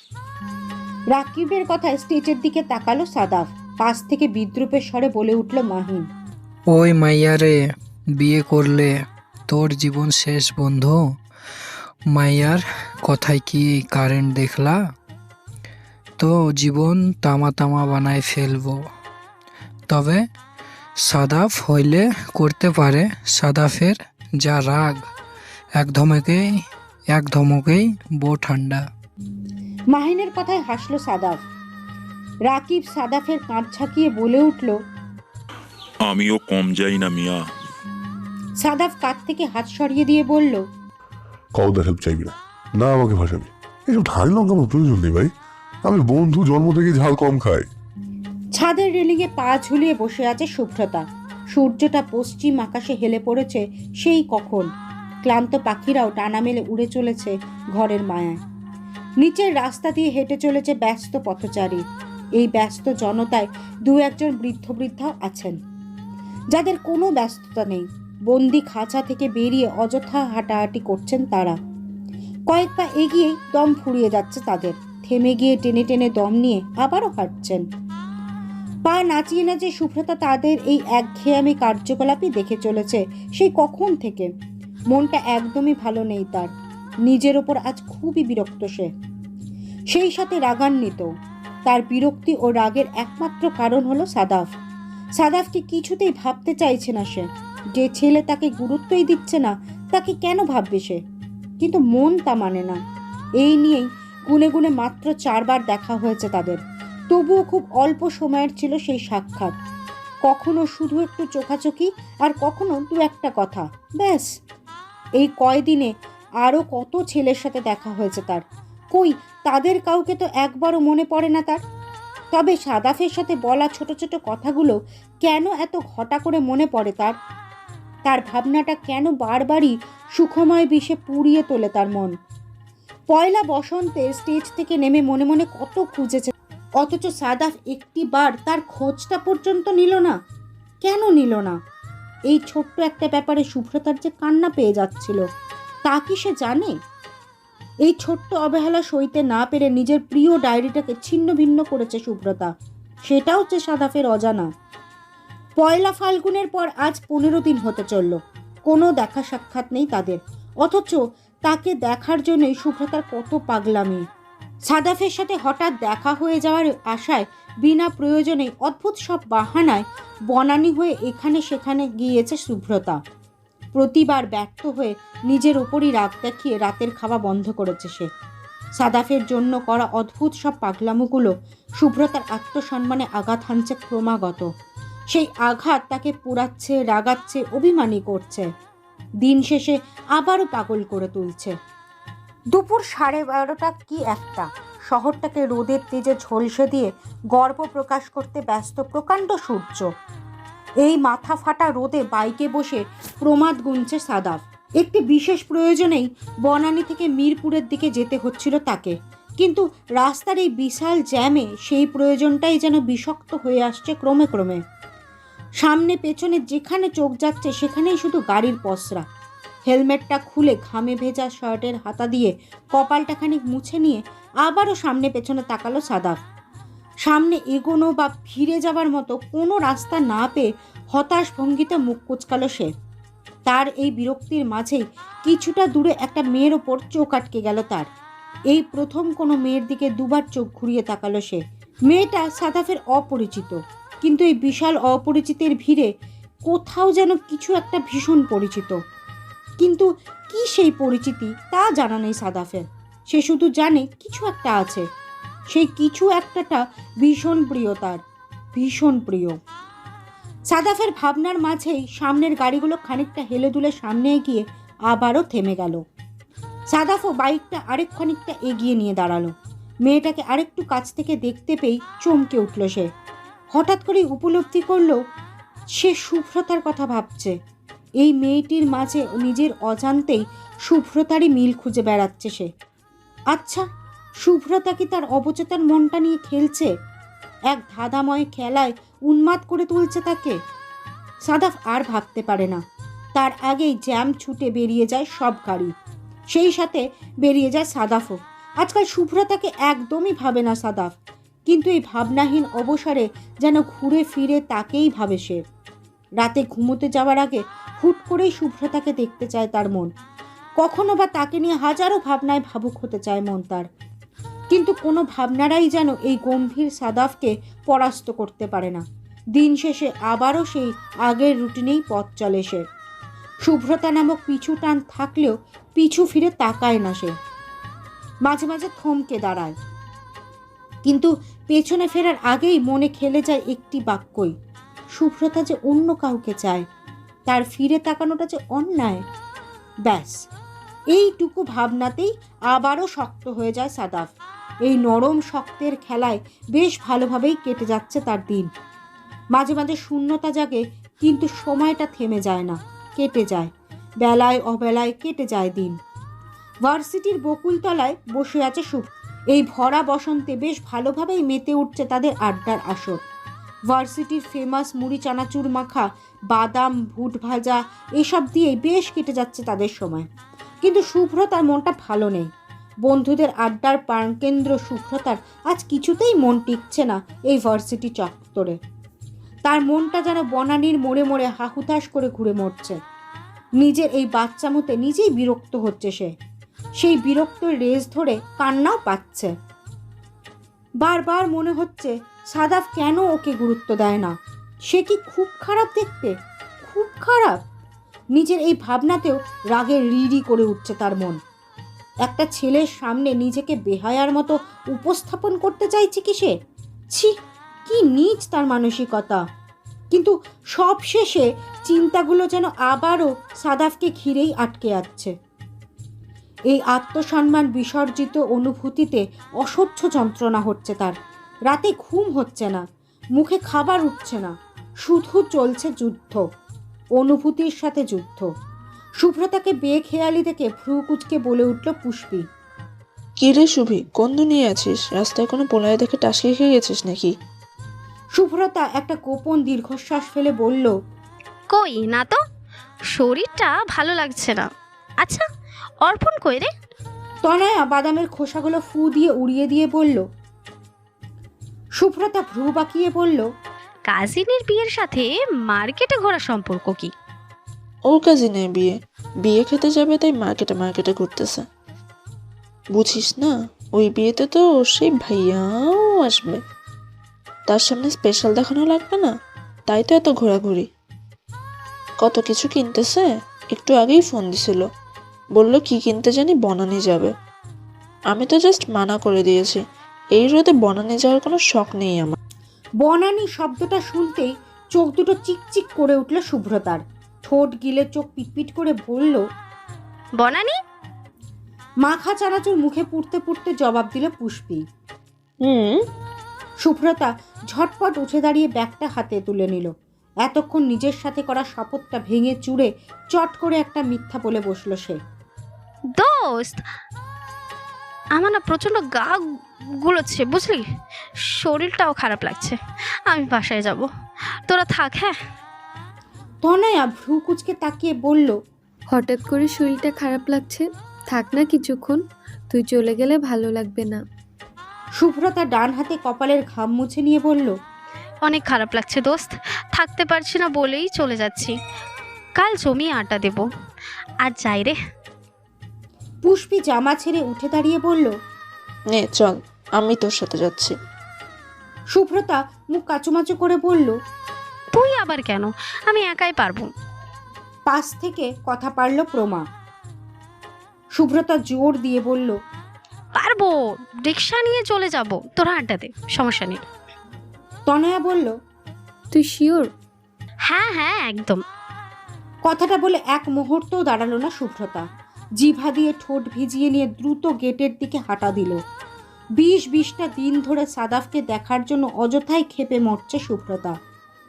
রাকিবের কথায় স্টেজের দিকে তাকালো সাদাফ। পাশ থেকে বিদ্রুপের স্বরে বলে উঠল মাহিন, ওই মাইয়া রে, বিয়ে করলে তোর জীবন শেষ বন্ধু। মাইয়ার কথায় কি কারেন্ট দেখলা? তো জীবন তামা তামা বানায় ফেলবো। তবে সাদাফ হইলে করতে পারে। সাদাফের যা রাগ, এক ধমকেই বউ ঠান্ডা। মাহিনের কথায় হাসলো সাদাফ। রাকিব সাদাফের কাঁধ ঝাঁকিয়ে বলে উঠল, আমিও কম যাই না মিয়া। সাদাফ কাঁধ থেকে হাত সরিয়ে দিয়ে বলল, কাউদার হেল্প চাইবি না, না আমাকে ভাসাবি। এসব ধানি লঙ্কা আমার প্রয়োজন নেই ভাই, আমি বন্ধু জন্ম থেকে ঝাল কম খাই। ছাদের রেলিংয়ে পা ঝুলিয়ে বসে আছে শুভ্রতা। সূর্যটা পশ্চিম আকাশে হেলে পড়েছে সেই কখন। ক্লান্ত পাখিরাও ডানা মেলে উড়ে চলেছে ঘরের মায়ায়। নিচের রাস্তা দিয়ে হেঁটে চলেছে ব্যস্ত পথচারী। এই ব্যস্ত জনতায় দু একজন বৃদ্ধ বৃদ্ধাও আছেন, যাদের কোনো ব্যস্ততা নেই। বন্দি খাঁচা থেকে বেরিয়ে অযথা হাঁটাহাঁটি করছেন তারা। কয়েক পা এগিয়ে দম ফুরিয়ে যাচ্ছে তাদের, থেমে গিয়ে টেনে টেনে দম নিয়ে আবারও হাঁটছেন। পা নাচিয়ে নাচিয়ে শুভ্রতা তাদের এই একঘেয়েমি কার্যকলাপই দেখে চলেছে সেই কখন থেকে। মনটা একদমই ভালো নেই তার। নিজের ওপর আজ খুবই বিরক্ত সে, সেই সাথে রাগান্বিত। তার বিরক্তি ও রাগের একমাত্র কারণ হলো সাদাফ। সাদাফকে কিছুতেই ভাবতে চাইছে না সে। যে ছেলে তাকে গুরুত্বই দিচ্ছে না, তাকে কেন ভাববে সে? কিন্তু মন তা মানে না। এই নিয়েই গুনে গুনে মাত্র 4 বার দেখা হয়েছে তাদের। তবুও খুব অল্প সময়ের ছিল সেই সাক্ষাৎ। কখনো শুধু একটু চোখাচোখি, আর কখনো 2-1 কথা, ব্যাস। এই কয়দিনে আরও কত ছেলের সাথে দেখা হয়েছে তার, কই তাদের কাউকে তো একবারও মনে পড়ে না তার। তবে সাদাফের সাথে বলা ছোট ছোট কথাগুলো কেন এত ঘটা করে মনে পড়ে তার? তার ভাবনাটা কেন বারবারই সুখময় বিষে পুড়িয়ে তোলে তার মন? পয়লা বসন্তে স্টেজ থেকে নেমে মনে মনে কত খুঁজেছে, অথচ সাদাফ একটি বার তার খোঁজটা পর্যন্ত নিল না। কেন নিল না? এই ছোট্ট একটা ব্যাপারে শুভ্রতার যে কান্না পেয়ে যাচ্ছিল, তা কি সে জানে? এই ছোট্ট অবহেলা সইতে না পেরে নিজের প্রিয় ডায়েরিটাকে ছিন্ন ভিন্ন করেছে শুভ্রতা, সেটাও যে সাদাফের অজানা। পয়লা ফাল্গুনের পর আজ 15 দিন হতে চলল, কোনো দেখা সাক্ষাৎ নেই তাদের। অথচ তাকে দেখার জন্যই শুভ্রতার কত পাগলামি। সাদাফের সাথে হঠাৎ দেখা হয়ে যাওয়ার আশায় বিনা প্রয়োজনে অদ্ভুত সব বাহানায় বনানী হয়ে এখানে সেখানে গিয়েছে শুভ্রতা। প্রতিবার ব্যর্থ হয়ে নিজের ওপরই রাগ দেখিয়ে রাতের খাওয়া বন্ধ করেছে সে। সাদাফের জন্য করা অদ্ভুত সব পাগলামোগুলো শুভ্রতার আত্মসম্মানে আঘাত হানছে ক্রমাগত। সেই আঘাত তাকে পোড়াচ্ছে, রাগাচ্ছে, অভিমানী করছে। দিন শেষে আবারও পাগল করে তুলছে। দুপুর 12:30 কি একটা, শহরটাকে রোদের তেজে ঝলসে দিয়ে গর্ব প্রকাশ করতে ব্যস্ত প্রকাণ্ড সূর্য। এই মাথা ফাটা রোদে বাইকে বসে প্রমাদ গুনছে সাদাফ। একটি বিশেষ প্রয়োজনেই বনানী থেকে মিরপুরের দিকে যেতে হচ্ছিল তাকে, কিন্তু রাস্তার এই বিশাল জ্যামে সেই প্রয়োজনটাই যেন বিষাক্ত হয়ে আসছে ক্রমে ক্রমে। সামনে পেছনে যেখানে চোখ যাচ্ছে সেখানেই শুধু গাড়ির পসরা। হেলমেটটা খুলে ঘামে ভেজা শার্টের হাতা দিয়ে কপালটা খানিক মুছে নিয়ে আবারও সামনে পেছনে তাকালো সাদাফ। সামনে এগোনো বা ফিরে যাবার মতো কোনো রাস্তা না পেয়ে হতাশ ভঙ্গিতে মুখ কুচকালো সে। তার এই বিরক্তির মাঝেই কিছুটা দূরে একটা মেয়ের ওপর চোখ আটকে গেল তার। এই প্রথম কোনো মেয়ের দিকে দুবার চোখ ঘুরিয়ে তাকালো সে। মেয়েটা সাদাফের অপরিচিত, কিন্তু এই বিশাল অপরিচিতের ভিড়ে কোথাও যেন কিছু একটা ভীষণ পরিচিত। কিন্তু কি সেই পরিচিতি তা জানা নেই সাদাফের। সে শুধু জানে কিছু একটা আছে, সেই কিছু একটাটা ভীষণ প্রিয় তার, ভীষণ প্রিয়। সাদাফের ভাবনার মাঝেই সামনের গাড়িগুলো খানিকটা হেলে দুলে সামনে এগিয়ে আবারও থেমে গেল। সাদাফও বাইকটা আরেক খানিকটা এগিয়ে নিয়ে দাঁড়ালো। মেয়েটাকে আরেকটু কাছ থেকে দেখতে পেয়ে চমকে উঠল সে। হঠাৎ করে উপলব্ধি করলো সে শুভ্রতার কথা ভাবছে। এই মেয়েটির মাঝে নিজের অজান্তেই শুভ্রতারই মিল খুঁজে বেড়াচ্ছে সে। আচ্ছা, শুভ্রতা কি তার অবচেতন মনটা নিয়ে খেলছে? এক ধাঁধাময় খেলায় উন্মাদ করে তুলছে তাকে। সাদাফ আর ভাবতে পারে না। তার আগেই জ্যাম ছুটে বেরিয়ে যায় সব গাড়ি, সেই সাথে বেরিয়ে যায় সাদাফও। আজকাল শুভ্রতাকে একদমই ভাবে না সাদাফ, কিন্তু এই ভাবনাহীন অবসরে যেন ঘুরে ফিরে তাকেই ভাবে সে। রাতে ঘুমোতে যাওয়ার আগে হুট করেই শুভ্রতাকে দেখতে চায় তার মন। কখনো বা তাকে নিয়ে হাজারো ভাবনায় ভাবুক হতে চায় মন তার, কিন্তু কোনো ভাবনারাই যেন এই গম্ভীর সাদাফকে পরাস্ত করতে পারে না। দিন শেষে আবারও সেই আগের রুটিনেই পথ চলে সে। শুভ্রতা নামক পিছু টান থাকলেও পিছু ফিরে তাকায় না সে। মাঝে মাঝে থমকে দাঁড়ায়, কিন্তু পেছনে ফেরার আগেই মনে খেলে যায় একটি বাক্যই, শুভ্রতা যে অন্য কাউকে চায়, তার ফিরে তাকানোটা যে অন্যায়। ব্যাস, এইটুকু ভাবনাতেই আবারও শক্ত হয়ে যায় সাদাফ। এই নরম শক্তের খেলায় বেশ ভালোভাবেই কেটে যাচ্ছে তার দিন। মাঝে মাঝে শূন্যতা জাগে, কিন্তু সময়টা থেমে যায় না, কেটে যায়। বেলায় অবেলায় কেটে যায় দিন। ভার্সিটির বকুলতলায় বসে আছে এই ভরা বসন্তে বেশ ভালোভাবেই মেতে উঠছে তাদের আড্ডার আসর। ভার্সিটির ফেমাস মুড়ি চানাচুর মাখা, বাদাম, ভুট ভাজা এসব দিয়েই বেশ কেটে যাচ্ছে তাদের সময়। কিন্তু শুভ্রতার মনটা ভালো নেই। বন্ধুদের আড্ডার প্রাণকেন্দ্র শুভ্রতার আজ কিছুতেই মন টিকছে না এই ভার্সিটি চত্বরে। তার মনটা যেন বনানীর মোড়ে মোড়ে হাহুতাশ করে ঘুরে মরছে। নিজের এই বাচ্চামোতে নিজেই বিরক্ত হচ্ছে সে। সেই বিরক্তর রেস ধরে কান্নাও পাচ্ছে। বারবার মনে হচ্ছে সাদাফ কেন ওকে গুরুত্ব দেয় না। সে কি খুব খারাপ দেখতে? খুব খারাপ? নিজের এই ভাবনাতেও রাগে রিড়ি করে উঠছে তার মন। একটা ছেলের সামনে নিজেকে বেহায়ার মতো উপস্থাপন করতে চাইছে কি সে? ছি, কি নীচ তার মানসিকতা। কিন্তু সব শেষে চিন্তাগুলো যেন আবারও সাদাফকে ঘিরেই আটকে যাচ্ছে। এই আত্মসম্মান বিসর্জিত অনুভূতিতে অসহ্য যন্ত্রণা হচ্ছে তার। রাতে ঘুম হচ্ছে না, মুখে খাবার উঠছে না, শুধু চলছে যুদ্ধ, অনুভূতির সাথে যুদ্ধ। শুভ্রতাকে বেখেয়ালি দেখে ভ্রু কুচকে বলে উঠল পুষ্পী। কি রে শুভি, কোন দুনিয়ায় আছিস? রাস্তায় কোনো পোলায় দেখে টাসকে খেয়ে গেছিস নাকি? শুভ্রতা একটা গোপন দীর্ঘশ্বাস ফেলে বলল, কই না তো, শরীরটা ভালো লাগছে না। আচ্ছা, অর্পণ কই রে? তনয়া বাদামের খোসাগুলো ফু দিয়ে উড়িয়ে দিয়ে বলল। শুভ্রতা ভ্রু বাঁকিয়ে বলল, কাজিনের বিয়ের সাথে মার্কেটে ঘোরা সম্পর্ক কি? ওর কাজিনের বিয়ে খেতে যাবে তাই মার্কেটে ঘুরতেছে। বুঝিস না, ওই বিয়েতে তো সেই ভাইয়াও আসবে। তার সামনে স্পেশাল দেখানো লাগবে না, তাই তো এত ঘোরাঘুরি। কত কিছু কিনতেছে, একটু আগেই ফোন দিছিল, বলল কি কিনতে জানি বনানী যাবে। আমি তো জাস্ট মানা করে দিয়েছি, এই রোদে বনানী যাওয়ার কোনো শখ নেই আমার। বনানী শব্দটা শুনতেই চোখ দুটো চিকচিক করে উঠল শুভ্রতার। ঠোঁট গিলে চোখ পিটপিট করে বলল, বনানী? মাখা চানাচুর মুখে পুড়তে পুড়তে জবাব দিল পুষ্পী। হুম। শুভ্রতা ঝটপট উঠে দাঁড়িয়ে ব্যাগটা হাতে তুলে নিল। এতক্ষণ নিজের সাথে করা শপথটা ভেঙে চুরে চট করে একটা মিথ্যা বলে বসল সে। দোস্ত, আমার না প্রচণ্ড গা গুলোচ্ছে, বুঝলি? শরীরটাও খারাপ লাগছে, আমি বাসায় যাব, তোরা থাক। হ্যাঁ। তনয়া ভ্রু কুচকে তাকিয়ে বলল, হঠাৎ করে শরীরটা খারাপ লাগছে, থাক না কিছুক্ষণ, তুই চলে গেলে ভালো লাগবে না। শুভ্রতা ডান হাতে কপালের ঘাম মুছে নিয়ে বলল, অনেক খারাপ লাগছে দোস্ত, থাকতে পারছি না বলেই চলে যাচ্ছি, কাল জমিয়ে আটা দেব, আর যাই রে। পুষ্পী জামা ছেড়ে উঠে দাঁড়িয়ে বলল, নে চল, আমি তোর সাথে যাচ্ছি। শুভ্রতা মুখ কাচুমাচু করে বলল, তুই আবার কেন? আমি একাই পারবো। পাশ থেকে কথা পারল প্রমা। শুভ্রতা জোর দিয়ে বলল, পারবো, রিক্সা নিয়ে চলে যাব, তোরা আড্ডা দে, সমস্যা নেই। তনয়া বলল, তুই শিওর? হ্যাঁ হ্যাঁ, একদম। কথাটা বলে এক মুহূর্তও দাঁড়ালো না শুভ্রতা। জিভা দিয়ে ঠোঁট ভিজিয়ে নিয়ে দ্রুত গেটের দিকে হাঁটা দিল। 20-20টা দিন ধরে সাদাফকে দেখার জন্য অযথাই ক্ষেপে মরছে শুভ্রতা।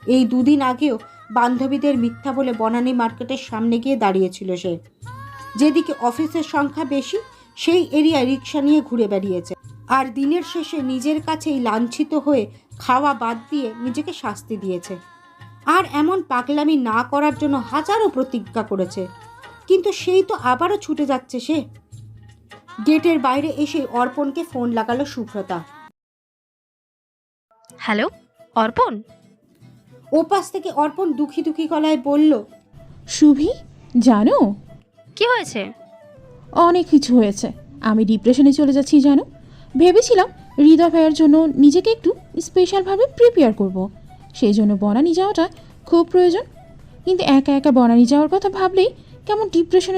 এই 2 দিন আগেও বান্ধবীদের মিথ্যা বলে বনানী মার্কেটের সামনে গিয়ে দাঁড়িয়েছিল সে। যেদিকে অফিসের সংখ্যা বেশি সেই এরিয়ায় রিক্সা নিয়ে ঘুরে বেরিয়েছে। আর দিনের শেষে নিজের কাছেই লাঞ্ছিত হয়ে খাওয়া বাদ দিয়ে নিজেকে শাস্তি দিয়েছে। আর এমন পাগলামি না করার জন্য হাজারো প্রতিজ্ঞা করেছে, কিন্তু সেই তো আবারও ছুটে যাচ্ছে সে। গেটের বাইরে এসে অর্পণকে ফোন লাগালো শুভ্রতা। হ্যালো অর্পণ। ওপাশ থেকে অর্পণ দুঃখী দুঃখী গলায় বলল, শুভি, জানো কি হয়েছে? অনেক কিছু হয়েছে, আমি ডিপ্রেশনে চলে যাচ্ছি জানো। ভেবেছিলাম হৃদয় ভাইয়ের জন্য নিজেকে একটু স্পেশালভাবে প্রিপেয়ার করব, সেই জন্য বনানী যাওয়াটা খুব প্রয়োজন। কিন্তু একা একা বনানী যাওয়ার কথা ভাবলেই কেমন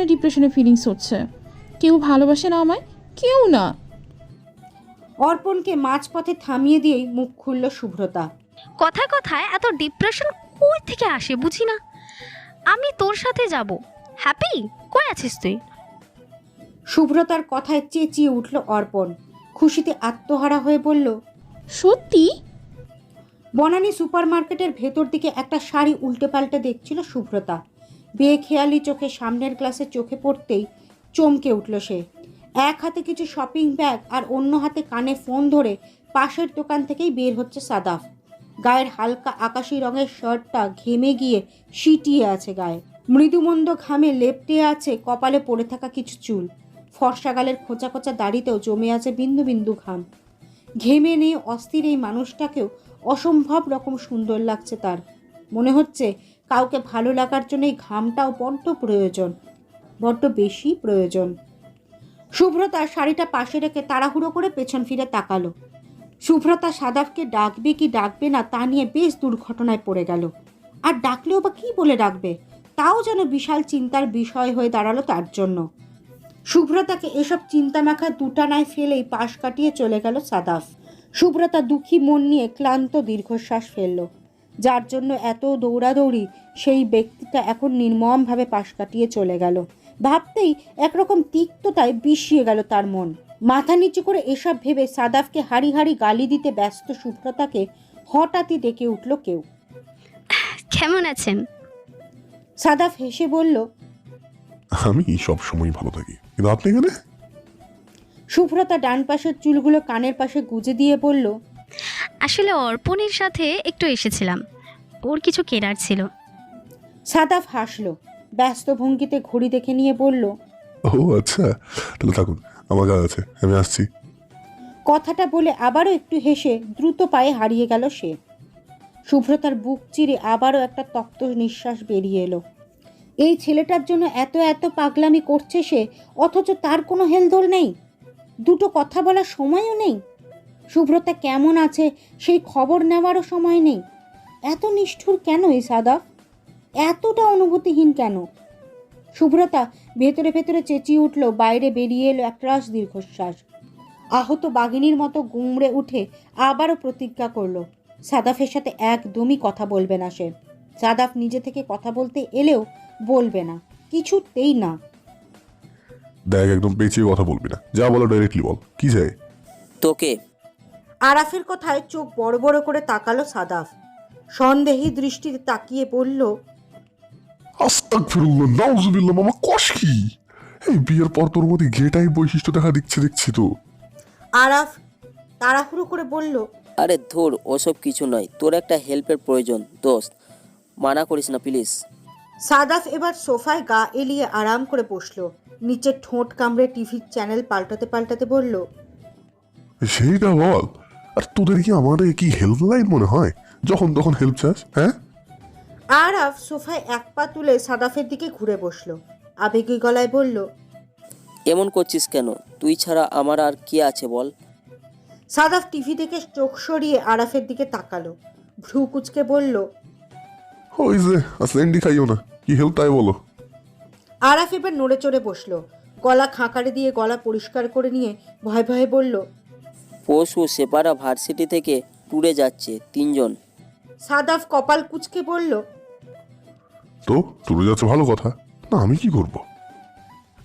ডিপ্রেশনে ফিলিংস হচ্ছে। কেউ ভালোবাসে না আমায়, কেউ না। অর্পণকে মাঝপথে থামিয়ে দিয়েই মুখ খুলল শুভ্রতা। কথায় কথায় এত ডিপ্রেশন কই থেকে আসে বুঝি না। আমি তোর সাথে যাব। হ্যাপি, কই আছিস তুই? শুভ্রতার কথায় চেঁচিয়ে উঠল অর্পণ। খুশিতে আত্মহারা হয়ে বলল, সত্যি? বনানী সুপারমার্কেটের ভেতর দিকে একটা শাড়ি উল্টে পাল্টে দেখছিল শুভ্রতা। বেখেয়ালি চোখে সামনের গ্লাসে চোখে পড়তেই চমকে উঠল সে। এক হাতে কিছু শপিং ব্যাগ আর অন্য হাতে কানে ফোন ধরে পাশের দোকান থেকেই বের হচ্ছে সাদাফ। গায়ের হালকা আকাশি রঙের শার্টটা ঘেমে গিয়ে সিটিয়ে আছে গায়ে। মৃদুমন্দ ঘামে লেপ্টে আছে কপালে পড়ে থাকা কিছু চুল। ফর্সা গালের খোঁচা খোঁচা দাড়িতেও জমে আছে বিন্দু বিন্দু ঘাম। ঘেমে নিয়ে অস্থির এই মানুষটাকেও অসম্ভব রকম সুন্দর লাগছে তার। মনে হচ্ছে কাউকে ভালো লাগার জন্য এই ঘামটাও বড্ড প্রয়োজন, বড্ড বেশি প্রয়োজন। শুভ্রতা শাড়িটা পাশে রেখে তাড়াহুড়ো করে পেছন ফিরে তাকালো। শুভ্রতা সাদাফকে ডাকবে কি ডাকবে না তা নিয়ে বেশ দুর্ঘটনায় পড়ে গেল। আর ডাকলেও বা কী বলে ডাকবে, তাও যেন বিশাল চিন্তার বিষয় হয়ে দাঁড়ালো তার জন্য। শুভ্রতাকে এসব চিন্তা মাখা দুটানায় ফেলেই পাশ কাটিয়ে চলে গেল সাদাফ। শুভ্রতা দুঃখী মন নিয়ে ক্লান্ত দীর্ঘশ্বাস ফেলল। যার জন্য এত দৌড়াদৌড়ি, সেই ব্যক্তিটা এখন নির্মমভাবে পাশ কাটিয়ে চলে গেল। ভাবতেই একরকম তিক্ততায় বিষিয়ে গেল তার মন। মাথা নিচু করে এসব ভেবে সাদাফকে হাড়ি হাড়ি গালি দিতে ব্যস্ত শুভ্রতাকে হঠাৎই ডেকে উঠল কেউ। কেমন আছেন? সাদাফ হেসে বলল, আমি সব সময় ভালো থাকি, কিন্তু আপনি এখানে? শুভ্রতা ডান পাশের চুলগুলো কানের পাশে গুজে দিয়ে বলল, আসলে অর্পণের সাথে একটু এসেছিলাম, ওর কিছু কেনার ছিল। সাদাফ হাসল, ব্যস্ত ভঙ্গিতে ঘড়ি দেখে নিয়ে বলল, ও আচ্ছা, তাহলে থাকুন, আমার কাজ আছে, আমি আসছি। কথাটা বলে আবারও একটু হেসে দ্রুত পায়ে হারিয়ে গেল সে। শুভ্রতার বুক চিরে আবারও একটা তপ্ত নিঃশ্বাস বেরিয়ে এলো। এই ছেলেটার জন্য এত এত পাগলামি করছে সে, অথচ তার কোনো হেলদোল নেই, দুটো কথা বলার সময়ও নেই। শুভ্রতা কেমন আছে সেই খবর নেওয়ারও সময় নেই। এত নিষ্ঠুর কেন এই সাদাফ? এতটা অনুভূতিহীন কেন? শুভ্রতা ভেতরে ভেতরে চেঁচিয়ে উঠল, বাইরে বেরিয়ে এলো একরাশ দীর্ঘশ্বাস। আহত বাঘিনীর মতো গুমড়ে উঠে আবারও প্রতিজ্ঞা করলো সাদাফের সাথে একদমই কথা বলবে না সে। সাদাফ নিজে থেকে কথা বলতে এলেও বলবে না, কিছুতেই না। দেখ, একদম পেঁচিয়ে কথা বলবি না, যা বলো ডাইরেক্টলি বল, কি চাই? তোকে। আরাফের কথায় চোখ বড় বড় করে তাকালো সাদাফ। সন্দেহী দৃষ্টিতে তাকিয়ে বলল, আস্তাগফিরুল্লাহ, নাউজুবিল্লাহ, মামা কস কি? এই বিয়ের পর তোর মধ্যে গেটাই বৈশিষ্ট্য দেখা দেখছি তো। আরাফ তাড়াহুড়ো করে বলল, আরে ধুর, ওসব কিছু নয়, তোর একটা হেল্পের প্রয়োজন দোস্ত, মানা করিস না প্লিজ। সাদাফ এবার সোফায় গা এলিয়ে আরাম করে বসলো। নিচে ঠোঁট কামড়ে টিভির চ্যানেল পাল্টাতে পাল্টাতে বলল, সেইটা বল। আর তোদের কি আমাদের কি হেল্পলাইন মনে হয়, যখন তখন হেল্প চাস? হ্যাঁ। আরাফ সোফায় এক পা তুলে সাদাফের দিকে ঘুরে বসলো। আবেগী গলায় বলল, এমন করছিস কেন? তুই ছাড়া আমার আর কি আছে বল? সাদাফ টিভি থেকে চোখ সরিয়ে আরাফের দিকে তাকালো, ভ্রু কুচকে বলল, ওই যে আসলেন্ডি খাইও না, কি হেল্প তাই বলো। আরাফ এবার নড়ে চড়ে বসলো, গলা খাঁকারে দিয়ে গলা পরিষ্কার করে নিয়ে ভয়ে ভয়ে বলল, পরশু সেপারা ভার্সিটি থেকে ট্যুরে যাচ্ছে 3 জন। সাদাফ কপাল কুচকে বলল, তো তোর যাচ্ছে ভালো কথা, না আমি কি করব?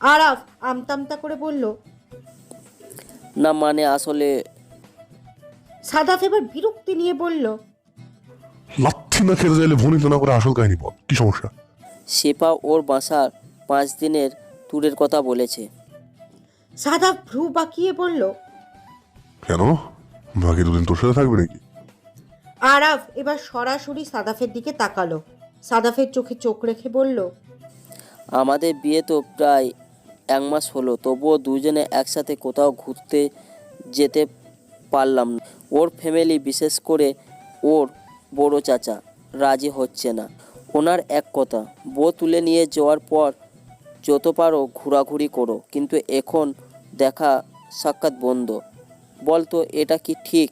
আরাফ আমতামতা করে বলল, না মানে আসলে। সাদাফ এবার বিরক্তি নিয়ে বলল, লাথি না খেতে চাইলে ভনিত না করে আসল কাহিনী বল, কি সমস্যা? সেপা ওর বাসার 5 দিনের ট্যুরের কথা বলেছে। সাদাফ ভ্রু বাঁকিয়ে বলল, কেন, বাকি দুদিন তোর সাথে থাকবে নাকি? আরাফ এবার সরাসরি সাদাফের দিকে তাকালো। সাদাফের চোখে চোখ রেখে বলল, আমাদের বিয়ে তো প্রায় 1 মাস হলো, তবুও দুজনে একসাথে কোথাও ঘুরতে যেতে পারলাম না। ওর ফ্যামিলি, বিশেষ করে ওর বড় চাচা রাজি হচ্ছে না। ওনার এক কথা, বউ তুলে নিয়ে যাওয়ার পর যত পারো ঘোরাঘুরি করো, কিন্তু এখন দেখা সাক্ষাৎ বন্ধ। বলতো এটা কি ঠিক?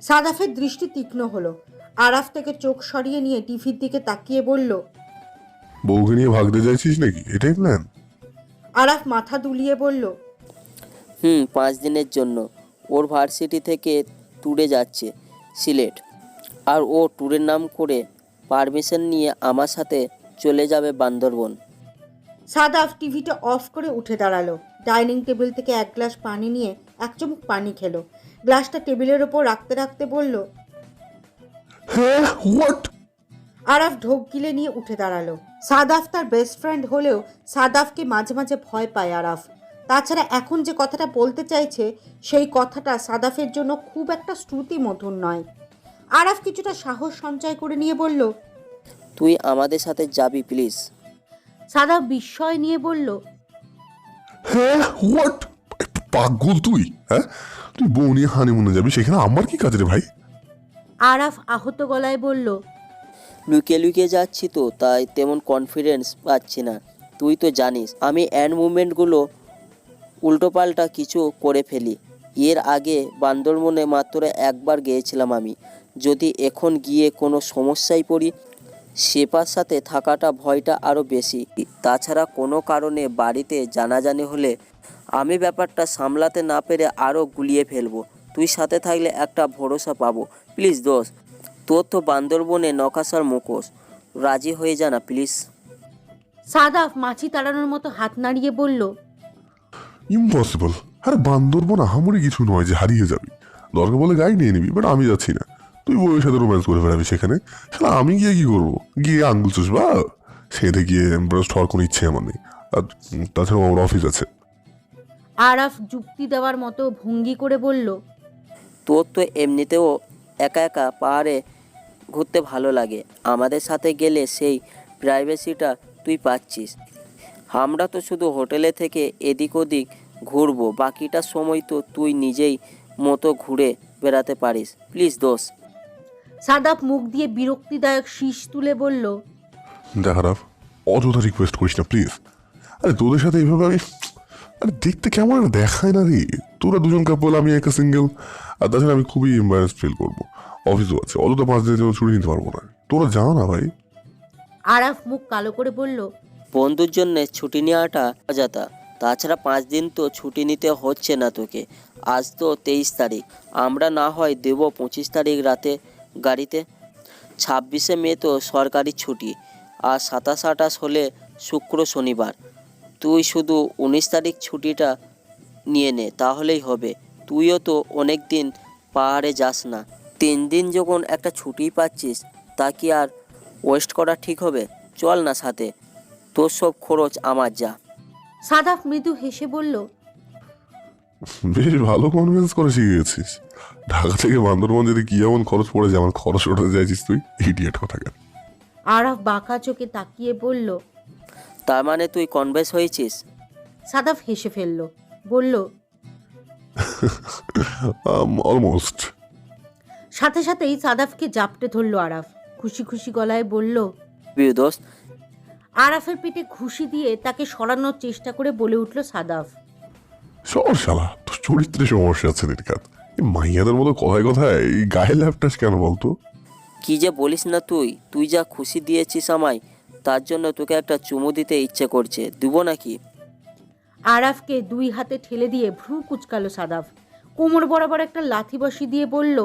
সাদাফের দৃষ্টি তীক্ষ্ণ হলো। আরাফ থেকে চোখ সরিয়ে নিয়ে টিভির দিকে তাকিয়ে বলল, বউকে নিয়ে ভাগতে চাইছিস নাকি, এটাই প্ল্যান? আরাফ মাথা দুলিয়ে বলল, 5 দিনের জন্য ওর ভার্সিটি থেকে ট্যুরে যাচ্ছে সিলেট, আর ও ট্যুরের নাম করে পারমিশন নিয়ে আমার সাথে চলে যাবে বান্দরবন। সাদাফ টিভিটা অফ করে উঠে দাঁড়ালো। ডাইনিং টেবিল থেকে এক গ্লাস পানি নিয়ে এক চুমুক পানি খেলো। গ্লাসটা টেবিলের ওপর রাখতে রাখতে বলল, হ্যাঁ, হোয়াট? আরাফ ঢোক গিলে নিয়ে উঠে দাঁড়ালো। সাদাফ তার বেস্ট ফ্রেন্ড হলেও সাদাফকে মাঝে মাঝে ভয় পায় আরাফ। তাছাড়া এখন যে কথাটা বলতে চাইছে সেই কথাটা সাদাফের জন্য খুব একটা শ্রুতিমধুর নয়। আরাফ কিছুটা সাহস সঞ্চয় করে নিয়ে বলল, তুই আমাদের সাথে যাবি প্লিজ। সাদাফ বিস্ময় নিয়ে বলল, হ্যাঁ হোয়াট, পাগল তুই? হ্যাঁ, তুই বউ নিয়ে হানিমুনে যাবি, সেখানে আমার কি কাজ রে ভাই? আরাফ আহত গলায় বলল, লুকিয়ে লুকিয়ে যাচ্ছি তো, তাই তেমন কনফিডেন্স পাচ্ছি না। তুই তো জানিস আমি অ্যান্ড মুভমেন্টগুলো উল্টোপাল্টা কিছু করে ফেলি। এর আগে বান্দরবনে মাত্র একবার গিয়েছিলাম আমি। যদি এখন গিয়ে কোনো সমস্যায় পড়ি, সেপার সাথে থাকাটা ভয়টা আরও বেশি। তাছাড়া কোনো কারণে বাড়িতে জানাজানি হলে আমি ব্যাপারটা সামলাতে না পেরে আরও গুলিয়ে ফেলবো। তুই সাথে থাকলে একটা ভরসা পাবো। প্লিজ দোস্ত, তোর তো বান্দরবনে নকাশার মুখোশ, রাজি হয়ে যা না প্লিজ। সাদাফ মাছি তাড়ানোর মতো হাত নাড়িয়ে বলল, ইম্পসিবল। আরে বান্দরবন আহামরি কিছু নয় যে হারিয়ে যাবি, দরকার বলে গাড়ি নিয়ে নিবি, বাট আমি যাচ্ছি না। তুই বউয়ের সাথে রোম্যান্স করে বেড়াবি সেখানে, শালা আমি গিয়ে কি করবো? গিয়ে আঙ্গুল চুষবা? সেটা গিয়ে এমপ্রেসড হওয়ার কোনো ইচ্ছে আমার নেই। আর তাছাড়াও আমার অফিস আছে। আরাফ যুক্তি দেওয়ার মতো ভঙ্গি করে বলল, তোর তো এমনিতেও একা একা পাহাড়ে ঘুরতে ভালো লাগে, আমাদের সাথে গেলে সেই প্রাইভেসিটা তুই পাচ্ছিস। আমরা তো শুধু হোটেলে থেকে এদিক ওদিক ঘুরবো, বাকিটা সময় তো তুই নিজেই মতো ঘুরে বেড়াতে পারিস। প্লিজ দোস্ত। সাদাফ মুখ দিয়ে বিরক্তিদায়ক শীষ তুলে বলল, দেখ আরাফ, অযথা রিকোয়েস্ট করিস না প্লিজ। আরে তোদের সাথে এইভাবে আমি, আরে দেখতে কেমন একটা দেখায় না রে। তোরা দুজন কাপল, আমি একা সিঙ্গেল। আর তাছাড়া আমি খুবই এম্বারেসড ফিল করবো, অফিসও আছে, অযথা 5 দিনের জন্য ছুটি নিতে পারবো না। তোরা জানা না ভাই। আরাফ মুখ কালো করে বলল, বন্ধুর জন্য ছুটি নেওয়াটা অযথা। তাছাড়া 5 দিন তো ছুটি নিতে হচ্ছে না তোকে। আজ তো 23 তারিখ, আমরা না হয় দেবো 25 তারিখ রাতে গাড়িতে। 26শে মে তো সরকারি ছুটি, আর 27-28 হলে শুক্র শনিবার। তুই শুধু 19 তারিখ ছুটিটা নিয়ে নে, তাহলেই হবে। তুইও তো অনেক দিন পাহাড়ে যাস না, 3 দিন যখন একটা ছুটি পাচ্ছিস, তা কি আর ওয়েস্ট করা ঠিক হবে? চল না সাথে, তোর সব খরচ আমার যা। সাদাফ মৃদু হেসে বলল, বেশ ভালো কনভিন্স করে শিখে গেছিস। ঢাকা থেকে বান্দরবন যেতে কি এমন খরচ পড়ে যে আমার খরচ ওঠাতে চাইছিস তুই? ইডিয়েট কোথাকার। আরাফ বাঁকা চোখে তাকিয়ে বলল, তার মানে তুই কনভিন্স হয়েছিস? সাদাফ হেসে ফেলল, বলল, অলমোস্ট। সাথে সাথেই সাদাফকে জাপটে ধরল আরাফ। খুশি খুশি গলায় বলল, প্রিয় দোস্ত। আরাফের পেটে ঘুষি দিয়ে তাকে সরানোর চেষ্টা করে বলে উঠল সাদাফ, সর শালা, তোর চরিত্রে সমস্যা আছে নির্ঘাত। এই মাইয়াদের মতো কথায় কথায় এই গায়ে ল্যাপটাস কেন বলতো? কি যে বলিস না তুই, তুই যা খুশি দিয়েছিস আমায়, তার জন্য তোকে একটা চুমু দিতে ইচ্ছে করছে, দিব নাকি? আরাফকে 2 হাতে ঠেলে দিয়ে ভ্রু কুচকালো সাদাফ। কোমর বরাবর একটা লাথি বসি দিয়ে বলল,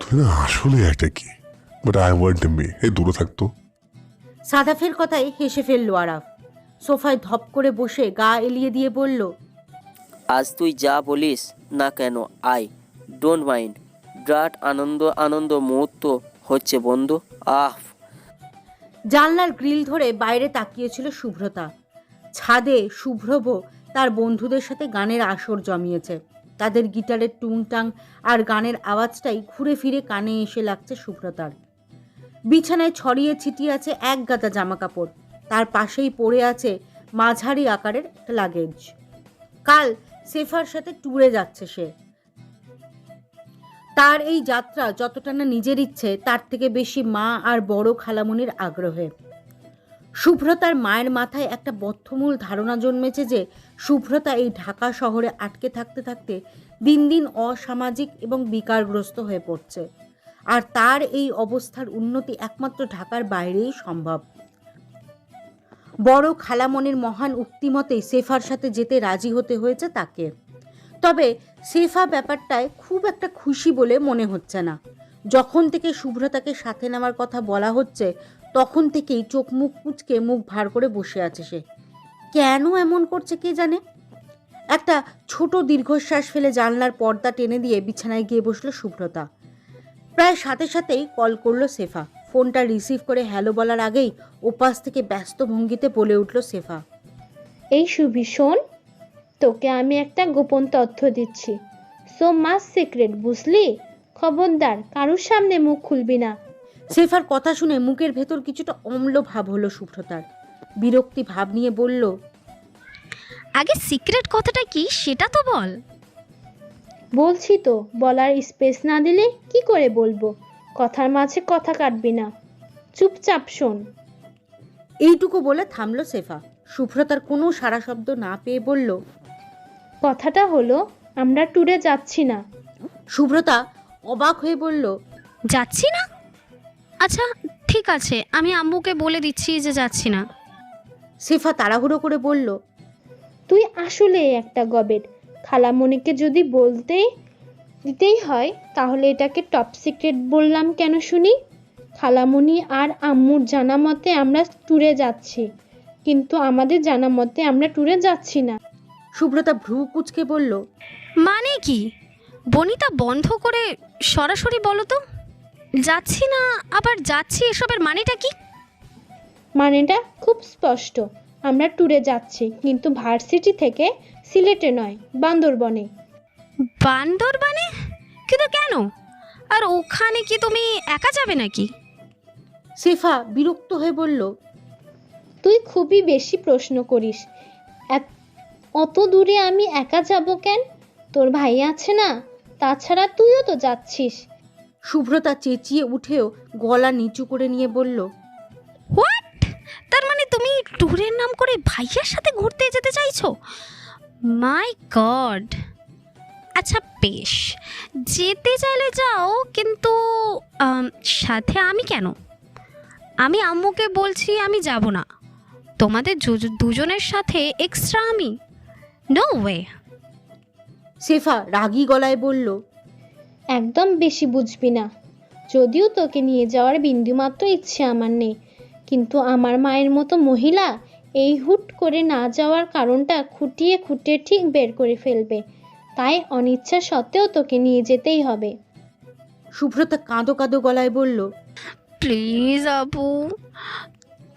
তুই না আসলে একটা কি, বাট আই ওয়ান্ট মি। এই দূরে থাকতো। সাদাফের কথায় হেসে ফেলল আরাফ। সোফায় ধপ করে বসে গা এলিয়ে দিয়ে বলল, আজ তুই যা বলিস না কেন, আই ডোন্ট মাইন্ড। বিরাট আনন্দ মুহূর্ত হচ্ছে বন্ধু। আহ। জানলার গ্রিল ধরে বাইরে তাকিয়েছিল শুভ্রতা। ছাদে শুভ্রভ তার বন্ধুদের সাথে গানের আসর জমিয়েছে। তাদের গিটারের টুংটাং আর গানের আওয়াজটাই ঘুরে ফিরে কানে এসে লাগছে শুভ্রতার। বিছানায় ছড়িয়ে ছিটিয়ে আছে এক গাদা জামা কাপড়, তার পাশেই পড়ে আছে মাঝারি আকারের একটা লাগেজ। কাল সেফার সাথে ট্যুরে যাচ্ছে সে। তার এই যাত্রা যতটা না নিজের ইচ্ছে, তার থেকে বেশি মা আর বড় খালামুনির আগ্রহে। শুভ্রতার মায়ের মাথায় একটা বদ্ধমূল ধারণা জন্মেছে যে শুভ্রতা এই ঢাকা শহরে আটকে থাকতে থাকতে দিন দিন অসামাজিক এবং বিকারগ্রস্ত হয়ে পড়ছে, আর তার এই অবস্থার উন্নতি একমাত্র ঢাকার বাইরেই সম্ভব। বড় খালামনির মহান উক্তি মতেই সেফার সাথে যেতে রাজি হতে হয়েছে তাকে। তবে সেফা ব্যাপারটায় খুব একটা খুশি বলে মনে হচ্ছে না। যখন থেকে শুভ্রতাকে সাথে নেওয়ার কথা বলা হচ্ছে, তখন থেকেই চোখ মুখ কুঁচকে মুখ ভার করে বসে আছে সে। কেন এমন করছে কে জানে। একটা ছোট দীর্ঘশ্বাস ফেলে জানলার পর্দা টেনে দিয়ে বিছানায় গিয়ে বসলো শুভ্রতা। প্রায় সাথে সাথেই কল করলো সেফা। ফোনটা রিসিভ করে হ্যালো বলার আগেই ওপাশ থেকে ব্যস্ত ভঙ্গিতে বলে উঠল সেফা। এই সুভি শোন, তোকে আমি একটা গোপন তথ্য দিচ্ছি। সো মাস সিক্রেট, বুঝলি? খবরদার কারোর সামনে মুখ খুলবি না। সেফার কথা শুনে মুখের ভেতর কিছুটা অম্ল ভাব হলো শুভ্রতার। বিরক্তি ভাব নিয়ে বলল, আগে সিক্রেট কথাটা কি সেটা তো বল। বলছি তো, বলার স্পেস না দিলে কি করে বলবো? কথার মাঝে কথা কাটবি না, চুপচাপ শোন। এইটুকু বলে থামল সেফা। শুভ্রতার কোনো সারা শব্দ না পেয়ে বলল, কথাটা হলো আমরা ট্যুরে যাচ্ছি না। শুভ্রতা অবাক হয়ে বলল, যাচ্ছি না? আচ্ছা ঠিক আছে, আমি আম্মুকে বলে দিচ্ছি যে যাচ্ছি না। সেফা তাড়াহুড়ো করে বলল, তুই আসলে একটা গবেট। খালামণিকে যদি দিতেই হয় তাহলে এটাকে টপ সিক্রেট বললাম কেন শুনি? খালামণি আর আম্মুর জানা মতে আমরা ট্যুরে যাচ্ছি, কিন্তু আমাদের জানা মতে আমরা ট্যুরে যাচ্ছি না। শুভ্রতা ভ্রু কুঁচকে বলল, মানে কি? বনিতা বন্ধ করে সরাসরি বলো তো, যাচ্ছি না আবার যাচ্ছি, এসবের মানেটা কি? মানেটা খুব স্পষ্ট, আমরা ট্যুরে যাচ্ছি, কিন্তু ভার্সিটি থেকে সিলেটে নয়, বান্দরবনে। বান্দরবানে? কিন্তু কেন? আর ওখানে কি তুমি একা যাবে নাকি? সেফা বিরক্ত হয়ে বলল, তুই খুবই বেশি প্রশ্ন করিস। অত দূরে আমি একা যাব কেন? তোর ভাই আছে না? তাছাড়া তুইও তো যাচ্ছিস। শুভ্রতা চেঁচিয়ে উঠেও গলা নিচু করে নিয়ে বলল, হোয়াট? তার মানে তুমি ট্যুরের নাম করে ভাইয়ার সাথে ঘুরতে যেতে চাইছো? মাই গড। আচ্ছা বেশ, যেতে চাইলে যাও, কিন্তু সাথে আমি কেন? আমি আম্মুকে বলছি আমি যাব না। তোমাদের দুজনের সাথে এক্সট্রা আমি? No way. সেফা রাগী গলায় বলল, একদম বেশি বুঝবি না। যদিও তোকে নিয়ে যাওয়ার বিন্দুমাত্র ইচ্ছে আমার নেই, কিন্তু আমার মায়ের মতো মহিলা এই হুট করে না যাওয়ার কারণটা খুঁটিয়ে খুঁটিয়ে ঠিক বের করে ফেলবে। তাই অনিচ্ছা সত্ত্বেও তোকে নিয়ে যেতেই হবে। শুভ্রতা কাঁদো কাঁদো গলায় বলল, প্লিজ আপু,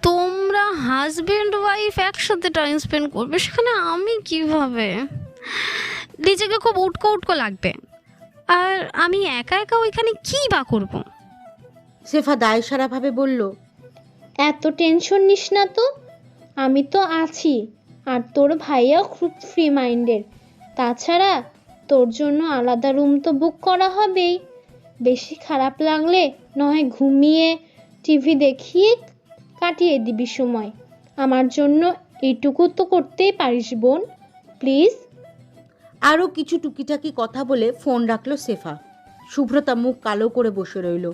তোমরা হাজব্যান্ড ওয়াইফ একসাথে টাইম স্পেন্ড করবে, সেখানে আমি কিভাবে? নিজেকে খুব উটকো উটকো লাগবে। আর আমি একা একা ওইখানে কী বা করবো? সেফা দায়সারাভাবে বলল, এত টেনশন নিস না তো, আমি তো আছি। আর তোর ভাইয়াও খুব ফ্রি মাইন্ডের। তাছাড়া তোর জন্য আলাদা রুম তো বুক করা হবেই। বেশি খারাপ লাগলে নয় ঘুমিয়ে টিভি দেখিয়ে কাটিয়ে দিবি সময়। আমার জন্য এইটুকু তো করতেই পারিস বোন, প্লিজ। আরও কিছু টুকিটাকি কথা বলে ফোন রাখলো সেফা। শুভ্রতা মুখ কালো করে বসে রইল।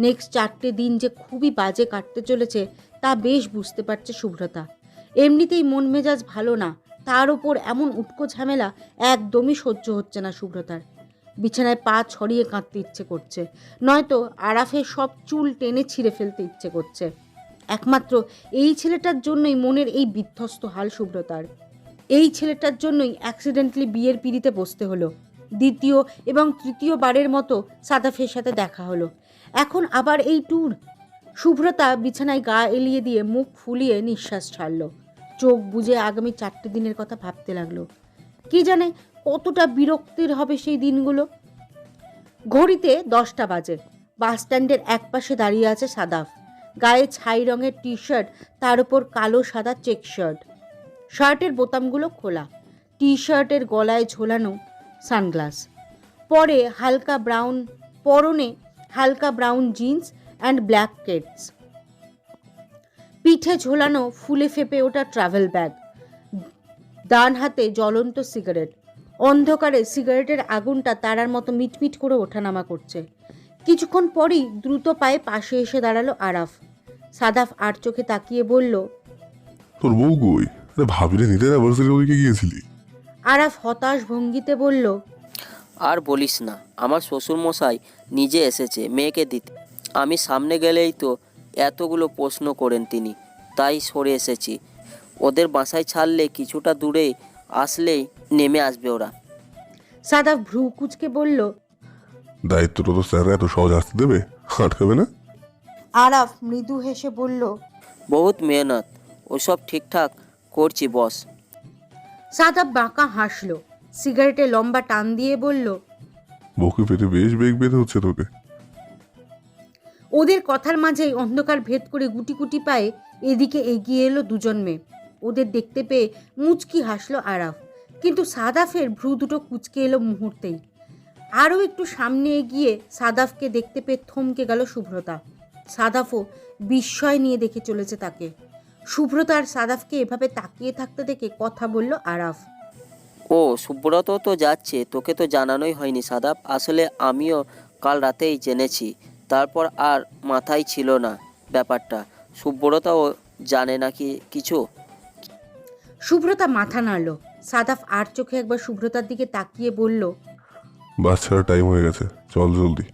নেক্সট 4টে দিন যে খুবই বাজে কাটতে চলেছে তা বেশ বুঝতে পারছে শুভ্রতা। এমনিতেই মন মেজাজ ভালো না, তার ওপর এমন উটকো ঝামেলা একদমই সহ্য হচ্ছে না শুভ্রতার। বিছানায় পা ছড়িয়ে কাঁদতে ইচ্ছে করছে, নয়তো আরাফের সব চুল টেনে ছিঁড়ে ফেলতে ইচ্ছে করছে। একমাত্র এই ছেলেটার জন্যই মনের এই বিধ্বস্ত হাল শুভ্রতার। এই ছেলেটার জন্যই অ্যাক্সিডেন্টলি বিয়ের পিঁড়িতে বসতে হলো। দ্বিতীয় এবং তৃতীয়বারের মতো সাদাফের সাথে দেখা হলো, এখন আবার এই ট্যুর। শুভ্রতা বিছানায় গা এলিয়ে দিয়ে মুখ ফুলিয়ে নিঃশ্বাস ছাড়ল। চোখ বুজে আগামী 4টে দিনের কথা ভাবতে লাগলো। কি জানে কতটা বিরক্তির হবে সেই দিনগুলো। ঘড়িতে 10টা বাজে। বাস স্ট্যান্ডের একপাশে দাঁড়িয়ে আছে সাদাফ। গায়ে ছাই রঙের টি শার্ট, তার উপর কালো সাদা চেক শার্ট। শার্টের বোতামগুলো খোলা, টি শার্টের গলায় ঝোলানো সানগ্লাস। পরনে হালকা brown jeans and black Keats. পিঠে ঝোলানো ফুলে ফেপে ওঠা ট্রাভেল ব্যাগ। ডান হাতে জ্বলন্ত সিগারেট। অন্ধকারে সিগারেটের আগুনটা তারার মতো মিটমিট করে ওঠানামা করছে। কিছুক্ষণ পরই দ্রুত পায়ে পাশে এসে দাঁড়ালো আরাফ। সাদাফ আর চোখে তাকিয়ে বলল, তোর বউ কই? ভাবিরে নিতে না ভার্সিটির ওদিকে গিয়েছিলি? আরাফ হতাশ ভঙ্গিতে বলল, আর বলিস না, আমার শ্বশুরমশাই নিজে এসেছে মেয়েকে দিতে। আমি সামনে গেলেই তো এতগুলো প্রশ্ন করেন তিনি, তাই সরে এসেছি। ওদের বাসায় ছাড়লে কিছুটা দূরে আসলেই নেমে আসবে ওরা। সাদাফ ভ্রু কুচকে বলল, দায়িত্বটা তো স্যার এত সহজ আসতে দেবে? আটকাবে না? আরাফ মৃদু হেসে বলল, বহুত মেহনত, ওসব ঠিকঠাক করছি বস। সাদাব বাঁকা হাসলো, সিগারেটে লম্বা টান দিয়ে বলল, বউকে পেতে বেশ বেগ বেঁধে হচ্ছে তোকে। ওদের কথার মাঝেই অন্ধকার ভেদ করে গুটি গুটি পায়ে এদিকে এগিয়ে এলো দুজন মেয়ে। ওদের দেখতে পেয়ে মুচকি হাসলো আরাফ, কিন্তু সাদাফের ভ্রু দুটো কুঁচকে এলো মুহূর্তেই। আরও একটু সামনে এগিয়ে সাদাফকে দেখতে পেয়ে থমকে গেল শুভ্রতা। সাদাফও বিস্ময় নিয়ে দেখে চলেছে তাকে। শুভ্রতা আর সাদাফকে এভাবে তাকিয়ে থাকতে দেখে কথা বলল আরাফ। ও সুব্রত তো যাচ্ছে, তোকে তো জানানোই হয়নি সাদাব। আসলে আমিও কাল রাতেই জেনেছি, তারপর আর মাথায় ছিল না ব্যাপারটা। সুব্রতাও জানে নাকি কিছু? শুভ্রতা মাথা নাড়ল। সাদাফ আর চোখে একবার শুভ্রতার দিকে তাকিয়ে বলল, বাস ছাড়া টাইম হয়ে গেছে, চল জলদি।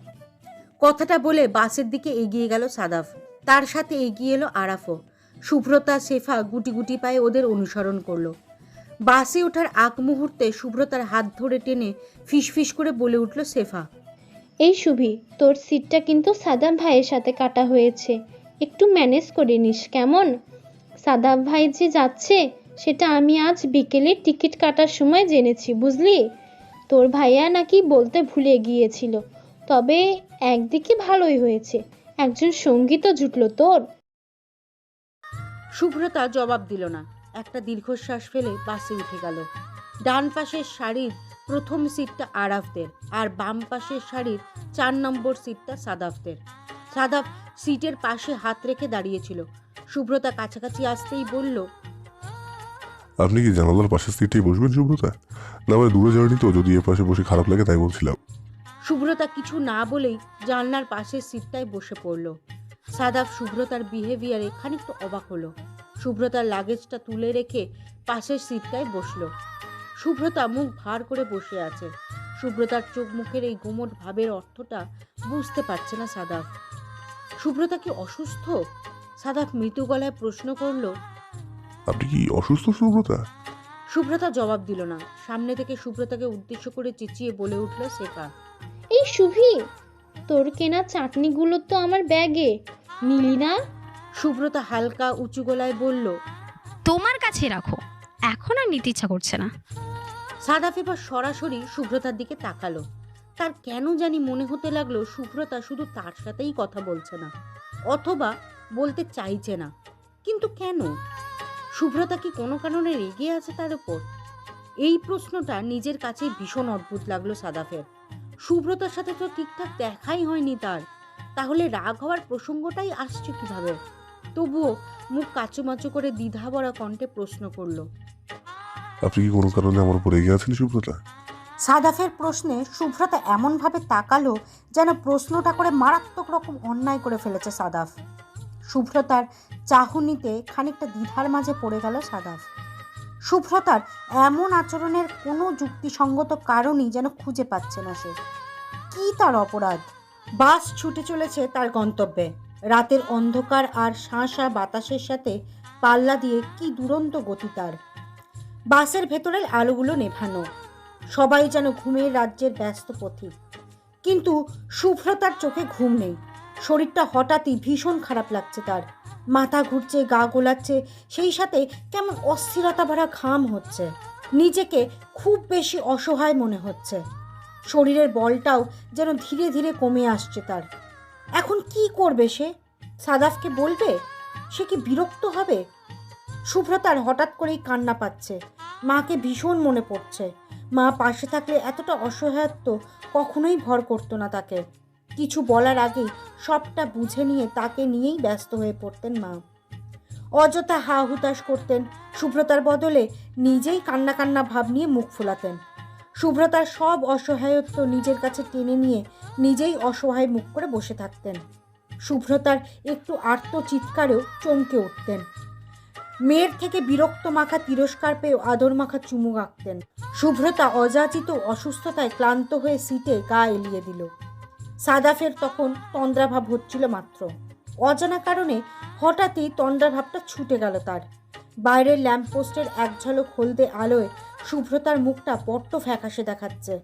কথাটা বলে বাসের দিকে এগিয়ে গেল সাদাফ। তার সাথে এগিয়ে এলো আরাফও। শুভ্রতা শেফা গুটি গুটি পায়ে ওদের অনুসরণ করলো। বাসে ওঠার আগ মুহূর্তে শুভ্রতার হাত ধরে টেনে ফিসফিস করে বলে উঠল শেফা, এই শুভি, তোর সিটটা কিন্তু সাদাব ভাইয়ের সাথে কাটা হয়েছে, একটু ম্যানেজ করে নিস কেমন? সাদাব ভাই যে যাচ্ছে সেটা আমি আজ বিকেলে টিকিট কাটার সময় জেনেছি, বুঝলি? তোর ভাইয়া নাকি বলতে ভুলে গিয়েছিল, তবে একদিকে ভালোই হয়েছে, একজন সঙ্গী তো জুটলো তোর। শুভ্রতা জবাব দিল না। একটা দীর্ঘশ্বাস ফেলে বাসে উঠে গেল। ডান পাশের সারির প্রথম সিটটা আরাফদের, আর বাম পাশের সারির 4 নম্বর সিটটা সাদাফদের। সাদাফ সিটের পাশে হাত রেখে দাঁড়িয়েছিল। শুভ্রতা কাছাকাছি আসতেই বলল, আপনি কি জানালার পাশের সিটেই বসবেন শুভ্রতা? না মানে দূরে জার্নি তো, যদি এ পাশে বসে খারাপ লাগে তাই বলছিলাম। শুভ্রতা কিছু না বলেই জানলার পাশের সিটটায় বসে পড়ল। সাদাফ শুভ্রতার বিহেভিয়ারে খানিকটা অবাক হলো। শুভ্রতার লাগেজটা তুলে রেখে পাশের সিটটায় বসলো। শুভ্রতা মুখ ভার করে বসে আছে। শুভ্রতার চোখ মুখের এই গোমট ভাবের অর্থটা বুঝতে পারছে না সাদাফ। শুভ্রতা কি অসুস্থ? সাদাফ মৃদু গলায় প্রশ্ন করল। আপনি কি অসুস্থ শুভ্রতা? শুভ্রতা জবাব দিল না। সামনে থেকে শুভ্রতাকে উদ্দেশ্য করে চেঁচিয়ে বলে উঠল শেফা, এই শুভি, তোর কেনা চাটনিগুলো তো আমার ব্যাগে, নিলি না? শুভ্রতা হালকা উঁচু গলায় বলল, তোমার কাছে রাখো, এখন আর নিতে ইচ্ছা করছে না। সাদাফ এবার সরাসরি শুভ্রতার দিকে তাকালো। তার কেন জানি মনে হতে লাগলো শুভ্রতা শুধু তার সাথেই কথা বলছে না, অথবা বলতে চাইছে না। কিন্তু কেন? শুভ্রতা কি কোনো কারণে রেগে আছে তার উপর? এই প্রশ্নটা নিজের কাছেই ভীষণ অদ্ভুত লাগলো সাদাফের। শুভ্রতার সাথে তো ঠিকঠাক দেখাই হয়নি তার, তাহলে রাগ হওয়ার প্রসঙ্গটাই আসছে কিভাবে? তবুও মুখ কাচুমাচু করে দ্বিধাভরা কণ্ঠে প্রশ্ন করলো, আপনি কি কোনো কারণে আমার উপর রেগে আছেন শুভ্রতা? সাদাফের প্রশ্নে শুভ্রতা এমনভাবে তাকালো যেন প্রশ্নটা করে মারাত্মক রকম অন্যায় করে ফেলেছে সাদাফ। শুভ্রতার চাহনিতে খানিকটা দ্বিধার মাঝে পড়ে গেল সাদাফ। শুভ্রতার এমন আচরণের কোনো যুক্তিসঙ্গত কারণই যেন খুঁজে পাচ্ছে না সে। কি তার অপরাধ? বাস ছুটে চলেছে তার গন্তব্যে। রাতের অন্ধকার আর শাঁসা বাতাসের সাথে পাল্লা দিয়ে কি দুরন্ত গতি তার। বাসের ভেতরের আলোগুলো নেভানো, সবাই যেন ঘুমের রাজ্যের ব্যস্ত পথিক। কিন্তু শুভ্রতার চোখে ঘুম নেই। শরীরটা হঠাৎই ভীষণ খারাপ লাগছে তার। মাথা ঘুরছে, গা গোলাচ্ছে, সেই সাথে কেমন অস্থিরতা ভরা ঘাম হচ্ছে। নিজেকে খুব বেশি অসহায় মনে হচ্ছে। শরীরের বলটাও যেন ধীরে ধীরে কমে আসছে তার। এখন কি করবে সে? সাদাফকে বলবে? সে কি বিরক্ত হবে? শুভ্রতার হঠাৎ করেই কান্না পাচ্ছে। মাকে ভীষণ মনে পড়ছে। মা পাশে থাকলে এতটা অসহায়ত্ব কখনোই ভর করতো না তাকে। কিছু বলার আগেই সবটা বুঝে নিয়ে তাকে নিয়েই ব্যস্ত হয়ে পড়তেন মা। অযথা হা হুতাশ করতেন, শুভ্রতার বদলে নিজেই কান্না কান্না ভাব নিয়ে মুখ ফোলাতেন। শুভ্রতার সব অসহায়ত্ব নিজের কাছে টেনে নিয়ে নিজেই অসহায় মুখ করে বসে থাকতেন। শুভ্রতার একটু আর্ত চিৎকারেও চমকে উঠতেন। মেয়ের থেকে বিরক্ত মাখা তিরস্কার পেয়েও আদর মাখা চুমু আঁকতেন। শুভ্রতা অযাচিত অসুস্থতায় ক্লান্ত হয়ে সিটে গা এলিয়ে দিল। সাদাফের তখন তন্দ্রাভাব হচ্ছিল মাত্র। অজানা কারণে হঠাৎই তন্দ্রাভাবটা ছুটে গেল তার। বাইরের ল্যাম্পপোস্টের এক ঝলক হলদে আলোয় শুভ্রতার মুখটা বড্ড ফ্যাকাশে দেখাচ্ছে।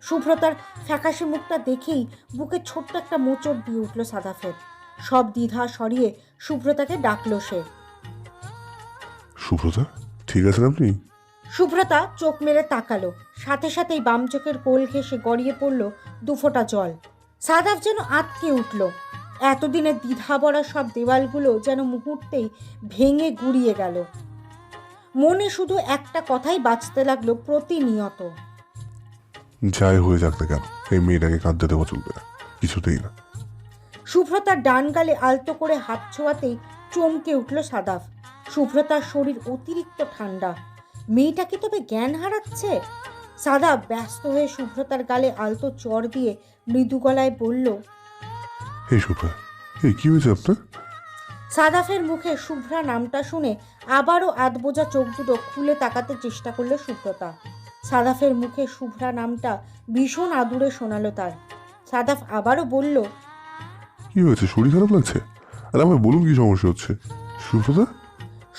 শুভ্রতার ফ্যাকাশে মুখটা দেখেই বুকে ছোট্ট একটা মোচড় দিয়ে উঠল সাদাফের। সব দ্বিধা সরিয়ে সুব্রতাকে ডাকলো সে। সুব্রতা, ঠিক আছেন আপনি? সুব্রতা চোখ মেরে তাকালো, সাথে সাথেই বাম চোখের কোল ঘেঁষে গড়িয়ে পড়ল দুফোঁটা জল। সাদাফ যেন আটকে উঠল। এতদিনের দ্বিধা ভরা সব দেওয়ালগুলো যেন মুহূর্তেই ভেঙে গুড়িয়ে গেল। মনে শুধু একটা কথাই বাজতে লাগলো প্রতিনিয়ত, যাই হয়ে যাক না কেন, এই মেয়েটাকে কাঁদতে দেওয়া চলবে না, কিছুতেই না। সুব্রতার ডান গালে আলতো করে হাত ছোঁয়াতেই চমকে উঠল সাদাফ। সুব্রতার শরীর অতিরিক্ত ঠান্ডা। মেয়েটা কি তবে জ্ঞান হারাচ্ছে? সাদাফ ব্যস্ত হয়ে সুব্রতার গালে আলতো চড় দিয়ে মৃদু গলায় বলল, এই শুভ্রা, এই কি হয়েছে আপনার? সাদাফের মুখে শুভ্রা নামটা শুনে আবারও আধবোজা চোখ দুটো খুলে তাকাতে চেষ্টা করলো সুব্রতা। সাদাফের মুখে শুভ্রা নামটা ভীষণ আদুরে শোনালো তার। সাদাফ আবারও বলল, কি হয়েছে, শরীর খারাপ লাগছে? আর আমায় বলুন কি সমস্যা হচ্ছে। সুব্রতা?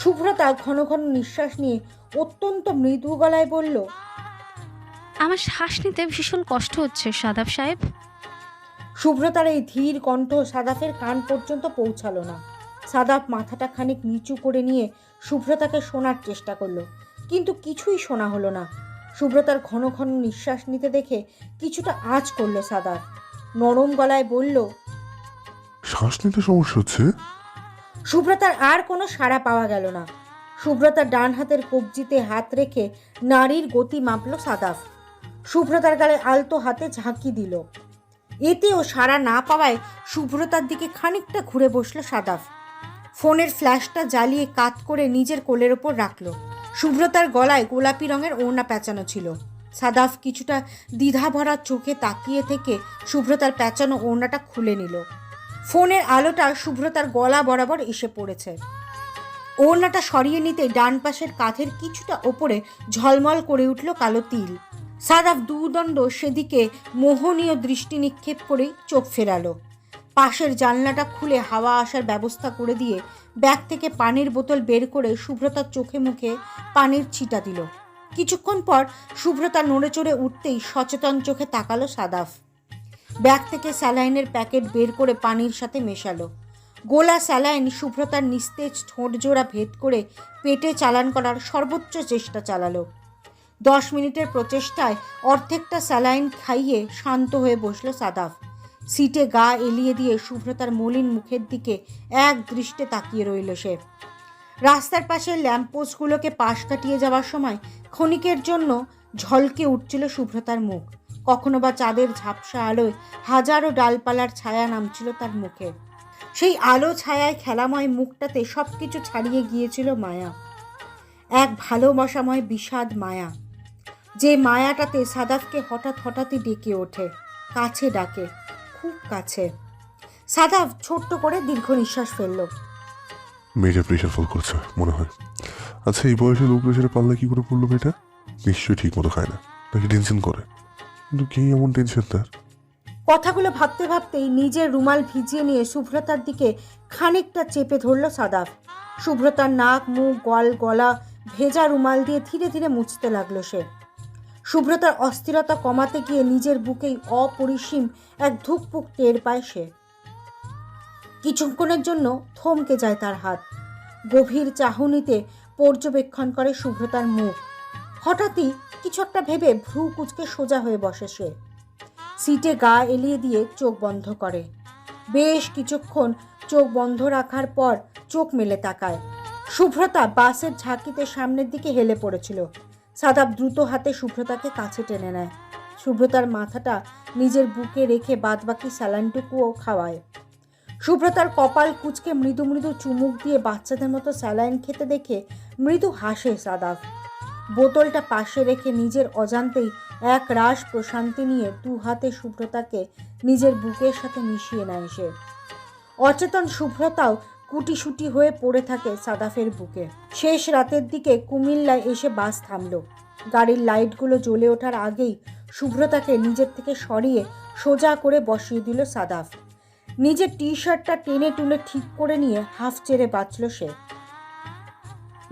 শুভ্রতা ঘন ঘন নিঃশ্বাস নিয়ে অত্যন্ত মৃদু গলায় বলল, আমার শ্বাস নিতে ভীষণ কষ্ট হচ্ছে সাদাফ সাহেব। শুভ্রতার এই ধীর কণ্ঠ সাদাফের কান পর্যন্ত পৌঁছালো না। সাদাফ মাথাটা খানিক নিচু করে নিয়ে শুভ্রতাকে শোনার চেষ্টা করলো, কিন্তু কিছুই শোনা হলো না। শুভ্রতার ঘন ঘন নিঃশ্বাস নিতে দেখে কিছুটা আঁচ করলো সাদাফ। নরম গলায় বলল, শ্বাস নিতে সমস্যা হচ্ছে? শুভ্রতার আর কোনো সাড়া পাওয়া গেল না। শুভ্রতার ডান হাতের কবজিতে হাত রেখে নারীর গতি মাপল সাদাফ। শুভ্রতার গালে আলতো হাতে ঝাঁকি দিল। এতেও সাড়া না পাওয়ায় শুভ্রতার দিকে খানিকটা ঘুরে বসলো সাদাফ। ফোনের ফ্ল্যাশটা জ্বালিয়ে কাত করে নিজের কোলের ওপর রাখলো। শুভ্রতার গলায় গোলাপি রঙের ওড়না প্যাঁচানো ছিল। সাদাফ কিছুটা দ্বিধা ভরা চোখে তাকিয়ে থেকে শুভ্রতার প্যাঁচানো ওড়নাটা খুলে নিল। ফোনের আলোটা শুভ্রতার গলা বরাবর এসে পড়েছে। ওড়নাটা সরিয়ে নিতে ডান পাশের কাঁধের কিছুটা ওপরে ঝলমল করে উঠল কালো তিল। সাদাফ দুদণ্ড সেদিকে মোহনীয় দৃষ্টি নিক্ষেপ করেই চোখ ফেরালো। পাশের জানলাটা খুলে হাওয়া আসার ব্যবস্থা করে দিয়ে ব্যাগ থেকে পানির বোতল বের করে শুভ্রতার চোখে মুখে পানির ছিটা দিল। কিছুক্ষণ পর শুভ্রতা নড়ে চড়ে উঠতেই সচেতন চোখে তাকালো সাদাফ। ব্যাগ থেকে স্যালাইনের প্যাকেট বের করে পানির সাথে মেশালো। গোলা স্যালাইন শুভ্রতার নিস্তেজ ঠোঁট জোড়া ভেদ করে পেটে চালান করার সর্বোচ্চ চেষ্টা চালালো। 10 মিনিটের প্রচেষ্টায় অর্ধেকটা স্যালাইন খাইয়ে শান্ত হয়ে বসলো সাদাফ। সিটে গা এলিয়ে দিয়ে শুভ্রতার মলিন মুখের দিকে এক দৃষ্টে তাকিয়ে রইল সে। রাস্তার পাশের ল্যাম্পপোস্টগুলোকে পাশ কাটিয়ে যাওয়ার সময় ক্ষণিকের জন্য ঝলকে উঠছিল শুভ্রতার মুখ। কখনো বা চাঁদের ঝাপসা আলোয় হাজারো ডালপালার ছায়া নামছিল তার মুখে। সেই আলো ছায়ায় খেলাময় মুখটাতে সব কিছু ছাড়িয়ে গিয়েছিল মায়া, এক ভালোবাসাময় বিষাদ মায়া। যে মায়াটাতে সাদাফকে হঠাৎই ডেকে ওঠে, কাছে ডাকে, খুব কাছে। সাদাফ ছোট্ট করে দীর্ঘ নিঃশ্বাস ফেলল। মেয়েটা প্রেশার ফল করছে মনে হয়। আচ্ছা, এই বয়সে লো প্রেশারে পাল্লা কি করে পড়লো মেয়েটা? নিশ্চয়ই ঠিক মতো খায় না, নাকি টেনশন করে? কিন্তু কি এমন টেনশন তার? কথাগুলো ভাবতে ভাবতেই নিজের রুমাল ভিজিয়ে নিয়ে শুভ্রতার দিকে খানিকটা চেপে ধরল সাদাফ। শুভ্রতার নাক, মুখ, গলা ভেজা রুমাল দিয়ে ধীরে ধীরে মুছতে লাগলো সে। শুভ্রতার অস্থিরতা কমাতে গিয়ে নিজের বুকেই অপরিসীম এক ধুকপুক টের পায় সে। কিছুক্ষণের জন্য থমকে যায় তার হাত। গভীর চাহনিতে পর্যবেক্ষণ করে শুভ্রতার মুখ। হঠাৎই কিছু একটা ভেবে ভ্রু কুঁচকে সোজা হয়ে বসে সে। সিটে গা এলিয়ে দিয়ে চোখ বন্ধ করে। বেশ কিছুক্ষণ চোখ বন্ধ রাখার পর চোখ মেলে তাকায়। শুভ্রতা বাসের ঝাঁকিতে সামনের দিকে হেলে পড়েছিল। সাদাফ দ্রুত হাতে শুভ্রতাকে কাছে টেনে নেয়। শুভ্রতার মাথাটা নিজের বুকে রেখে বাদবাকি স্যালাইনটুকুও খাওয়ায়। শুভ্রতার কপাল কুঁচকে মৃদু মৃদু চুমুক দিয়ে বাচ্চাদের মতো স্যালাইন খেতে দেখে মৃদু হাসে সাদাফ। বোতলটা পাশে রেখে নিজের অজান্তেই এক রাশ প্রশান্তি নিয়ে দু হাতে শুভ্রতাকে নিজের বুকের সাথে মিশিয়ে নেয় সে। অচেতন শুভ্রতাও কুটিসুটি হয়ে পড়ে থাকে সাদাফের বুকে। শেষ রাতের দিকে কুমিল্লায় এসে বাস থামল। গাড়ির লাইটগুলো জ্বলে ওঠার আগেই শুভ্রতাকে নিজের থেকে সরিয়ে সোজা করে বসিয়ে দিল সাদাফ। নিজের টি শার্টটা টেনে টুনে ঠিক করে নিয়ে হাফ চেড়ে বাঁচল সে।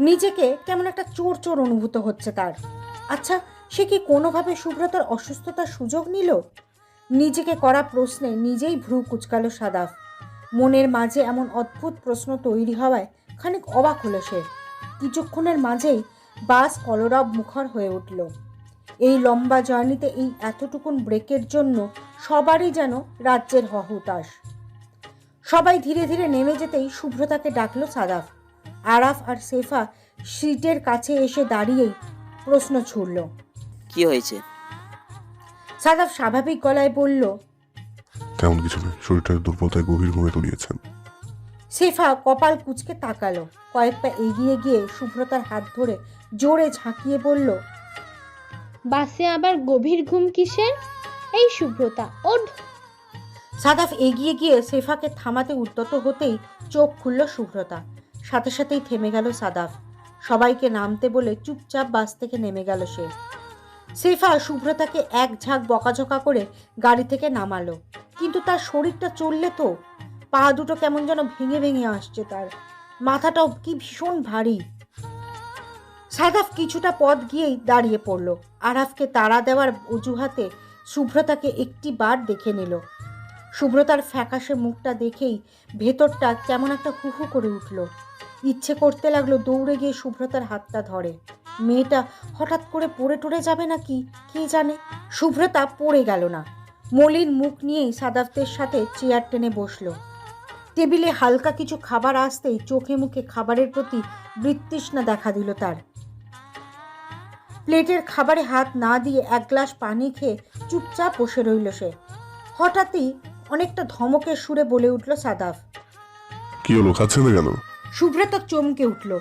নিজেকে কেমন একটা চোর চোর অনুভূত হচ্ছে তার। আচ্ছা, সে কি কোনোভাবে শুভ্রতার অসুস্থতার সুযোগ নিল? নিজেকে করা প্রশ্নে নিজেই ভ্রু কুচকালো সাদাফ। মনের মাঝে এমন অদ্ভুত প্রশ্ন তৈরি হওয়ায় খানিক অবাক হলো সে। কিছুক্ষণের মাঝেই বাস কলরব মুখর হয়ে উঠল। এই লম্বা জার্নিতে এই এতটুকুন ব্রেকের জন্য সবারই যেন রাজ্যের হহুতাশ। সবাই ধীরে ধীরে নেমে যেতেই শুভ্রতাকে ডাকলো সাদাফ। আরাফ আর সেফা সিটের কাছে এসে দাঁড়িয়েই প্রশ্ন ছুড়ল। কি হয়েছে? সাদাফ স্বাভাবিক গলায় বলল, তেমন কিছু নয়, শরীরটার দুর্বলতায় গভীর ঘুমে তলিয়েছেন। সেফা কপাল কুঁচকে তাকালো। কয়েক পা এগিয়ে গিয়ে শুভ্রতার হাত ধরে জোরে ঝাঁকিয়ে বলল, বাসে আবার গভীর ঘুম কিসের? এই শুভ্রতা, ওঠ। সাদাফ এগিয়ে গিয়ে সেফাকে থামাতে উদ্যত হতেই চোখ খুলল শুভ্রতা। সাথে সাথেই থেমে গেল সাদাফ। সবাইকে নামতে বলে চুপচাপ বাস থেকে নেমে গেল সে। সেফা শুভ্রতাকে এক ঝাঁক বকাঝকা করে গাড়ি থেকে নামালো, কিন্তু তার শরীরটা চললে তো। পা দুটো কেমন যেন ভেঙে ভেঙে আসছে, তার মাথাটাও কি ভীষণ ভারী। সাদাফ কিছুটা পথ গিয়েই দাঁড়িয়ে পড়ল। আরাফকে তাড়া দেওয়ার অজুহাতে শুভ্রতাকে একটি বার দেখে নিল। শুভ্রতার ফ্যাকাশে মুখটা দেখেই ভেতরটা কেমন একটা হুহু করে উঠল। ইচ্ছে করতে লাগলো দৌড়ে গিয়ে শুভ্রতার হাতটা ধরে। মেয়েটা হঠাৎ করে পড়ে টরে যাবে নাকি কে জানে। শুভ্রতা পড়ে গেল না। মলিন মুখ নিয়েই সাদাফদের সাথে চেয়ার টেনে বসলো। টেবিলে হালকা কিছু খাবার আসতেই চোখে মুখে খাবারের প্রতি বৃত্তৃষ্ণা দেখা দিল তার। প্লেটের খাবারে হাত না দিয়ে এক গ্লাস পানি খেয়ে চুপচাপ বসে রইল সে। হঠাৎই অনেকটা ধমকের সুরে বলে উঠল সাদাফ, কি হলো, খাচ্ছে না কেন? শুভ্রতা চমকে উঠল।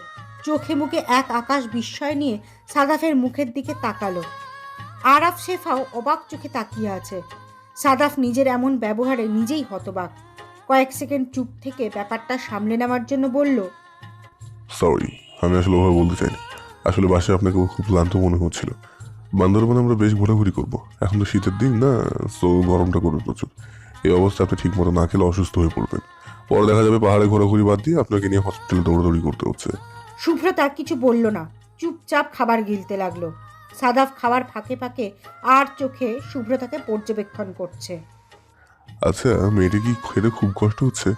চোখে মুখে এক আকাশ বিস্ময় নিয়ে সাদাফের মুখের দিকে তাকালো। আরাফ শেফাও অবাক চোখে তাকিয়ে আছে। সাদাফ নিজের এমন ব্যবহারে নিজেই হতবাক। কয়েক সেকেন্ড চুপ থেকে ব্যাপারটা সামলে নেওয়ার জন্য বলল, সরি, আমি আসলে ওভাবে বলতে চাইনি। আসলে বাসায় আপনাকে খুব ক্লান্ত মনে হচ্ছিল। বান্দরবানে আমরা বেশ ঘোরাঘুরি করবো, এখন তো শীতের দিন না, তো গরমটা করবে প্রচুর। এই অবস্থা আপনি ঠিক মতো না খেলে অসুস্থ হয়ে পড়বেন। পরে দেখা যাবে পাহাড়ে ঘোরাঘুরি বাদ দিয়ে আপনাকে নিয়ে হসপিটালে দৌড়াদৌড়ি করতে হচ্ছে। শুভ্রতা কিছু বলল না, চুপচাপ খাবার গিলতে লাগলো। সাদাফ খাবার ফাঁকে ফাঁকে আর চোখে শুভ্রতাকে পর্যবেক্ষণ করছে। আচ্ছা, মেয়েটা কি খেতে খুব কষ্ট হচ্ছে?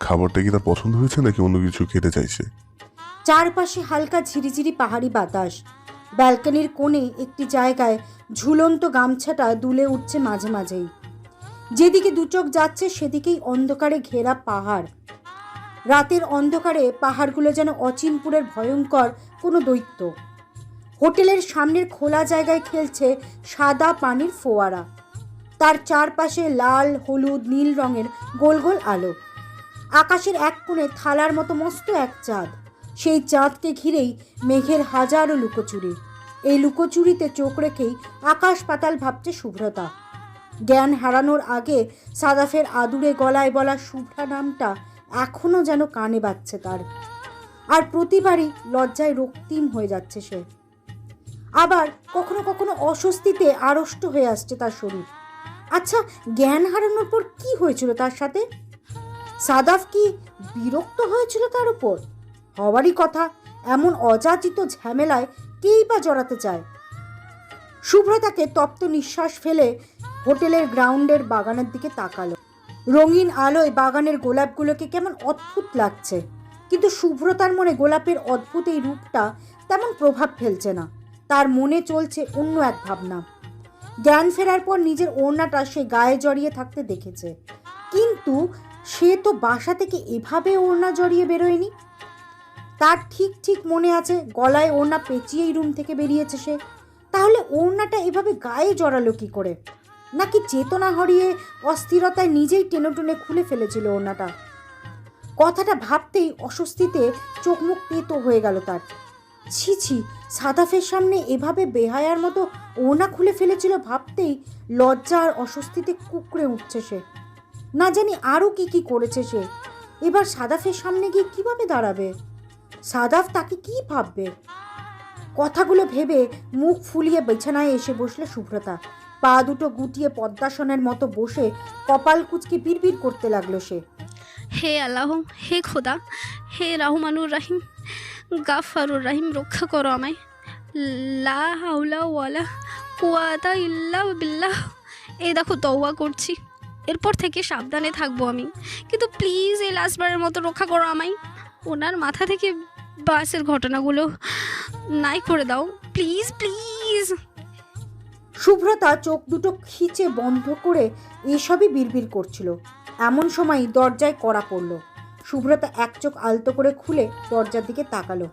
খাবারটা কি তার পছন্দ হয়েছে নাকি অন্য কিছু খেতে চাইছে? চারপাশে হালকা ঝিরিঝিরি পাহাড়ি বাতাস। ব্যালকনির কোণে একটি জায়গায় ঝুলন্ত গামছাটা দুলে উঠছে মাঝে মাঝেই। যেদিকে দুচোখ যাচ্ছে সেদিকেই অন্ধকারে ঘেরা পাহাড়। রাতের অন্ধকারে পাহাড়গুলো যেন অচিনপুরের ভয়ঙ্কর কোনো দৈত্য। হোটেলের সামনের খোলা জায়গায় খেলছে সাদা পানির ফোয়ারা। তার চারপাশে লাল, হলুদ, নীল রঙের গোল গোল আলো। আকাশের এক কোণে থালার মতো মস্ত এক চাঁদ। সেই চাঁদকে ঘিরেই মেঘের হাজারো লুকোচুরি। এই লুকোচুরিতে চোখ রেখেই আকাশ পাতাল ভাবছে শুভ্রতা। জ্ঞান হারানোর আগে সাদাফের আদুরে গলায় বলা শুভ্রা নামটা এখনও যেন কানে বাজছে তার। আর প্রতিবারই লজ্জায় রক্তিম হয়ে যাচ্ছে সে। আবার কখনো কখনো অস্বস্তিতে আড়ষ্ট হয়ে আসছে তার শরীর। আচ্ছা, জ্ঞান হারানোর পর কি হয়েছিল তার সাথে? সাদাফ কি বিরক্ত হয়েছিল তার উপর? হওয়ারই কথা। এমন অযাচিত ঝামেলায় কেই বা জড়াতে চায়? শুভ্রতাকে তপ্ত নিঃশ্বাস ফেলে হোটেলের গ্রাউন্ডের বাগানের দিকে তাকালো। রঙিন আলোয় বাগানের গোলাপগুলোকে কেমন অদ্ভুত লাগছে, কিন্তু শুভ্রতার মনে গোলাপের অদ্ভুত এই রূপটা তেমন প্রভাব ফেলছে না। তার মনে চলছে অন্য এক ভাবনা। জ্ঞান ফেরার পর নিজের ওড়নাটা সে গায়ে জড়িয়ে থাকতে দেখেছে, কিন্তু সে তো বাসা থেকে এভাবে ওড়না জড়িয়ে বেরোয়নি। তার ঠিক ঠিক মনে আছে গলায় ওড়না পেঁচিয়েই রুম থেকে বেরিয়েছে সে। তাহলে ওড়নাটা এভাবে গায়ে জড়ালো কি করে? নাকি চেতনা হারিয়ে অস্থিরতায় নিজেই টেনে টেনে খুলে ফেলেছিল ওড়নাটা? কথাটা ভাবতেই অস্বস্তিতে চোখ মুখ তেতো হয়ে গেল তার। ছি ছি, সাদাফের সামনে এভাবে বেহায়ার মতো ওড়না খুলে ফেলেছিল ভাবতেই লজ্জা আর অস্বস্তিতে কুঁকড়ে উঠছে সে। না জানি আরও কি কি করেছে সে। এবার সাদাফের সামনে গিয়ে কিভাবে দাঁড়াবে? সাদাফ তাকে কি ভাববে? কথাগুলো ভেবে মুখ ফুলিয়ে বিছানায় এসে বসলো শুভ্রতা। পা দুটো গুটিয়ে পদ্মাসনের মতো বসে কপাল কুচকে বিড়বিড় করতে লাগলো সে। হে আল্লাহ, হে খোদা, হে রহমানুর রাহিম, গাফফারুর রাহিম, রক্ষা করো আমায়। লা হাওলা ওয়ালা কুওয়াতা ইল্লা বিল্লাহ। এই দেখো তওবা করছি, এরপর থেকে সাবধানে থাকবো আমি, কিন্তু প্লিজ এই লাস্টবারের মতো রক্ষা করো আমায়। ওনার মাথা থেকে বাসের ঘটনাগুলো নাই করে দাও, প্লিজ প্লিজ। শুভ্রতা চোখ দুটো খিচে বন্ধ করে এসবই বিড়বিড় করছিল। এমন সময় দরজায় কড়া পড়ল। শুভ্রতা এক চোখ আলতো করে খুলে দরজার দিকে তাকালো।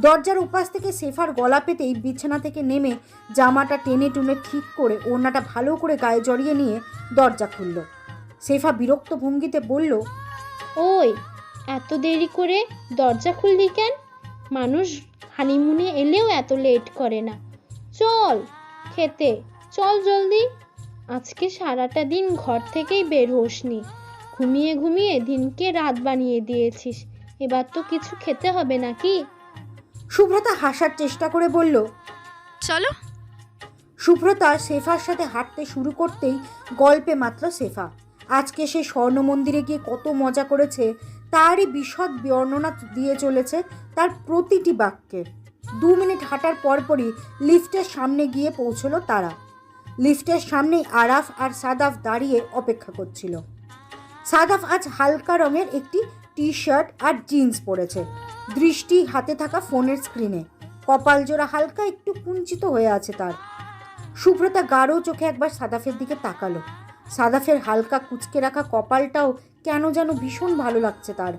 দরজার উপাস থেকে শেফার গলা পেতেই বিছানা থেকে নেমে জামাটা টেনে টুনে ঠিক করে ওড়নাটা ভালো করে গায়ে জড়িয়ে নিয়ে দরজা খুলল। শেফা বিরক্ত ভঙ্গিতে বলল, ওই এত দেরি করে দরজা খুললি কেন? মানুষ হানিমুনে এলেও এত লেট করে না। চল খেতে, চল জলদি। আজকে সারাটা দিন ঘর থেকেই বের হোসনি, ঘুমিয়ে ঘুমিয়ে দিনকে রাত বানিয়ে দিয়েছিস। এবার তো কিছু খেতে হবে নাকি? শুভ্রতা হাসার চেষ্টা করে বলল, চলো। শুভ্রতা শেফার সাথে হাঁটতে শুরু করতেই গল্পে মাত্র শেফা। আজকে সে স্বর্ণ মন্দিরে গিয়ে কত মজা করেছে তারই বিশদ বর্ণনা দিয়ে চলেছে তার প্রতিটি বাক্যে। 2 মিনিট হাঁটার পরপরই লিফটের সামনে গিয়ে পৌঁছলো তারা। লিফটের সামনেই আরাফ আর সাদাফ দাঁড়িয়ে অপেক্ষা করছিল। সাদাফ আজ হালকা রঙের একটি টি শার্ট আর জিন্স পরেছে, দৃষ্টি হাতে থাকা ফোনের স্ক্রিনে। কপাল জোড়া হালকা একটু কুঞ্চিত হয়ে আছে তার। শুভ্রতা গাঢ় চোখে একবার সাদাফের দিকে তাকালো। সাদাফের হালকা কুঁচকে রাখা কপালটাও কেন যেন ভীষণ ভালো লাগছে তার।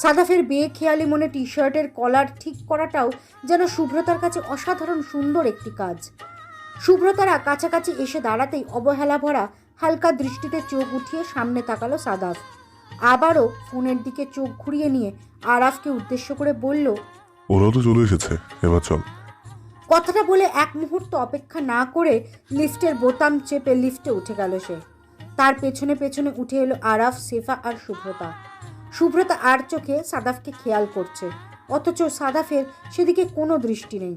সাদাফের বেখেয়ালি মনে টি শার্টের কলার ঠিক করাটাও যেন শুভ্রতার কাছে অসাধারণ সুন্দর একটি কাজ। শুভ্রতারা কাছাকাছি এসে দাঁড়াতেই অবহেলা ভরা হালকা দৃষ্টিতে চোখ উঠিয়ে সামনে তাকালো সাদাফ। আবারও ফোনের দিকে চোখ ঘুরিয়ে নিয়ে আরাফকে উদ্দেশ্য করে বলল, ওরাও তো চলে এসেছে, এবার চল। কথাটা বলে এক মুহূর্ত অপেক্ষা না করে লিফটের বোতাম চেপে লিফটে উঠে গেল সে। তার পেছনে পেছনে উঠে এলো আরাফ, শেফা আর শুভ্রতা। শুভ্রতা আর চোখে সাদাফকে খেয়াল করছে, অথচ সাদাফের সেদিকে কোনো দৃষ্টি নেই।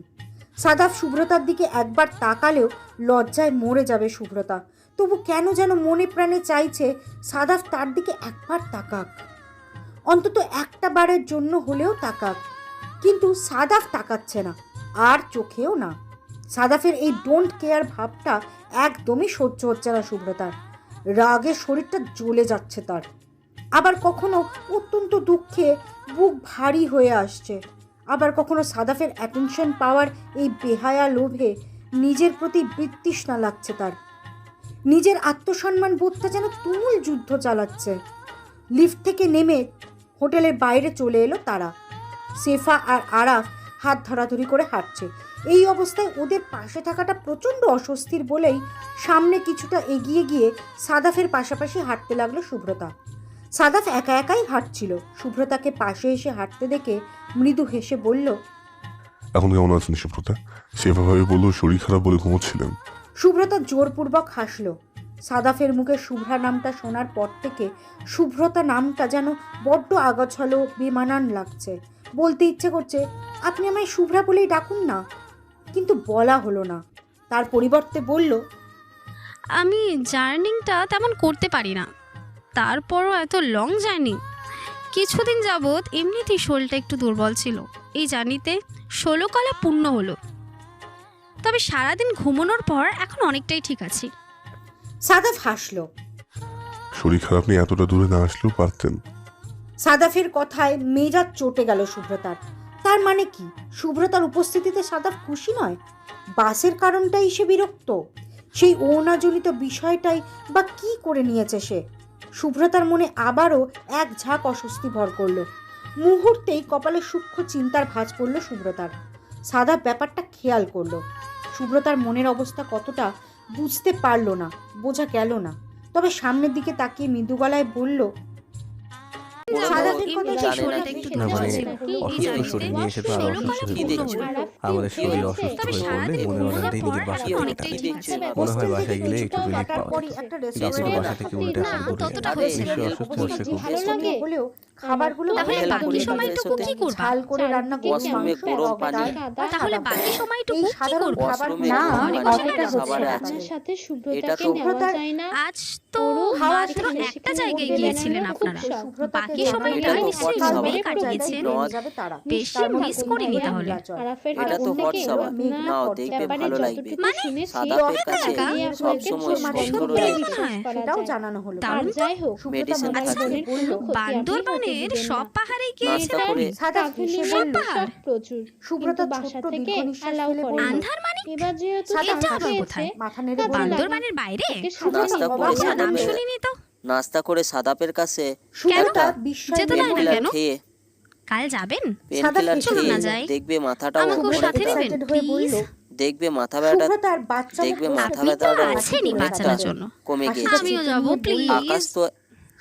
সাদাফ শুভ্রতার দিকে একবার তাকালেও লজ্জায় মরে যাবে শুভ্রতা, তবু কেন যেন মনে প্রাণে চাইছে সাদাফ তার দিকে একবার তাকাক, অন্তত একটা বারের জন্য হলেও তাকাক। কিন্তু সাদাফ তাকাচ্ছে না, আর চোখেও না। সাদাফের এই ডোন্ট কেয়ার ভাবটা একদমই সহ্য হচ্ছে না শুভ্রতার। রাগে শরীরটা জ্বলে যাচ্ছে তার। আবার কখনো অত্যন্ত দুঃখে বুক ভারী হয়ে আসছে। আবার কখনো সাদাফের অ্যাটেনশন পাওয়ার এই বেহায়া লোভে নিজের প্রতি বিতৃষ্ণা লাগছে তার। নিজের আত্মসম্মান বোধটা যেন তুমুল যুদ্ধ চালাচ্ছে। লিফট থেকে নেমে হোটেলের বাইরে চলে এলো তারা। শেফা আর আরাফ হাত ধরাধরি করে হাঁটছে। এই অবস্থায় ওদের পাশে থাকাটা প্রচণ্ড অস্বস্তির বলেই সামনে কিছুটা এগিয়ে গিয়ে সাদাফের পাশাপাশি হাঁটতে লাগলো শুভ্রতা। সাদাফ একা একাই হাঁটছিল। শুভ্রতাকে পাশে এসে হাঁটতে দেখে মৃদু হেসে বলল, এখন কেমন আছেন শুভ্রতা? সেভাবে বললো শরীর খারাপ বলে ঘুমোচ্ছিলেন। শুভ্রতা জোরপূর্বক হাসলো। সাদাফের মুখে শুভ্রা নামটা শোনার পর থেকে শুভ্রতা নামটা যেন বড্ড আগাছালো বেমানান লাগছে। বলতে ইচ্ছে করছে, আপনি আমায় শুভ্রা বলেই ডাকুন না, কিন্তু বলা হলো না। তার পরিবর্তে বলল, আমি জার্নিংটা তেমন করতে পারি না, তারপরও এত লং জার্নি। কিছুদিন যাবৎ এমনিতেই শরীরটা একটু দুর্বল ছিল, এই জার্নিতে 16 কলা পূর্ণ হলো। তবে সারাদিন ঘুমানোর পর এখন অনেকটাই ঠিক আছি। সাদাফ হাসলো। শরীর খারাপ নিয়ে এতটা দূরে না আসলেও পারতেন। সাদাফের কথায় মেজাজ চটে গেল শুভ্রতার। তার মানে কি শুভ্রতার উপস্থিতিতে সাদাফ খুশি নয়? বাসের কারণটাই সে বিরক্ত? সেই ওনাজনিত বিষয়টাই বা কি করে নিয়েছে সে? শুভ্রতার মনে আবারও এক ঝাঁক অস্বস্তি ভর করলো। মুহূর্তেই কপালে সূক্ষ্ম চিন্তার ভাঁজ পড়ল শুভ্রতার। সাদাফ ব্যাপারটা খেয়াল করলো। শুভ্রতার মনের অবস্থা কতটা বুঝতে পারলো না, বোঝা গেল না। তবে সামনের দিকে তাকিয়ে মৃদু গলায় বলল, আমাদের শরীর অসুস্থ হয়ে পড়লে মনে হয় নিজের বাসায় মনে হয় বাসায় গেলে একটু রিলিফ পাওয়া যায়। বাসা থেকে উল্টে আসলে নিশ্চয়ই অসুস্থ হচ্ছে খুব। খাবারগুলো আমার তো তাহলে ভালো বাকি করে একদমই রান্না সময়টুকু করতে কি হবে। করবা? ঝাল করে রান্না গরুর ওয়াশরুমে মাংস, গরম টক পানি। ডাল, আর তাহলে সাদা বাকি ভাত। সময়টুকু এই কি সাধারণ করবা? খাবার ওয়াশরুমে না, গরম ঘরে পানি বসে অর্ধেকটা রান্না হচ্ছে সাবারে না আছে। আপনার তাদের। সাথে এটা শুভ্রতাকে তো নেওয়া যায় না? আজ তো ওরও মাত্র এখানে একটা সেখানে জায়গায় ঘুরে গিয়েছিলেন বেড়ানোর খুব আপনারা, শখ। বাকি জানানো সময়টা এটা তো নিশ্চয়ই হোয়াটসঅ্যাপ। মোবাইলে কালকে কাটিয়েছেন। জায়গায় বেরিয়ে যাবে তারা। বেশি তার মধ্যে মিস তিন করিনি ভাইয়া তাহলে। নীলাচল। আরাফের আর এটা কাছ তো অন্যদিকে থেকে হোয়াটসঅ্যাপ। মেঘনা আপনার নাও পর্যটন দেখবে ব্যাপারে ভালো লাগবে। যতটুকু শুনেছি সাদাপের টাকা কাছে দুনিয়া সব হয়েছে সময় খুব মাঝে স্পষ্ট বেশি মধ্যে রয়েছে। বিশ্বাস আসে, করা সেটাও যায়। জানানো হলো। আর দারুণ তো। যাই হোক, সুব্রতা মেডিসিন মাথায় থাকে। করে বলল, কোনো ক্ষতি আপনি হতে বান্দরবানের দিবেন সব না। পাহাড়ে নাস্তা গিয়েছিলেন? করে সাদা হেসে ট্রাভেলিং বলল। পাহাড়? শখ প্রচুর, সুব্রতা কিন্তু বাসা ছোট্ট থেকে দীর্ঘ নিঃশ্বাস অ্যালাউ ফেলে করে বলল, না। আন্ধারমানিক? এবার যেহেতু সাদা চিঠি এটা আবার পেয়েছে, কোথায়? মাথা নেড়ে কাজে বলল। লাগা। বান্দরবানের বাইরে? ওকে সুব্রতা সাথে নাস্তা নিয়ে করে কখনো যাওয়া নাম হলো। সাদাপের শুনিনি তো। নাস্তা করে সাদাপের কাছে সুব্রতা একটা বিস্ময় যেতে নিয়ে দেয় না বলল, পেনকিলার কেন? খেয়ে কাল যাবেন? পেনকিলার চলুন না খেয়ে যাই। দেখবে মাথাটাও আমাকেও সুব্রতা সাথে অনেকটা নেবেন এক্সাইটেড হয়ে বলল। প্লিজ? দেখবে মাথা ব্যথাটা সুব্রতা আর বাচ্চা দেখবে মুখ মাথা আপনি তো ব্যথাটা আছেনই অনেকটা বাঁচানোর জন্য। কমে হাসিটা গিয়েছে। আমিও চেপে যাব নিয়ে বলল। আকাশ প্লিজ। তো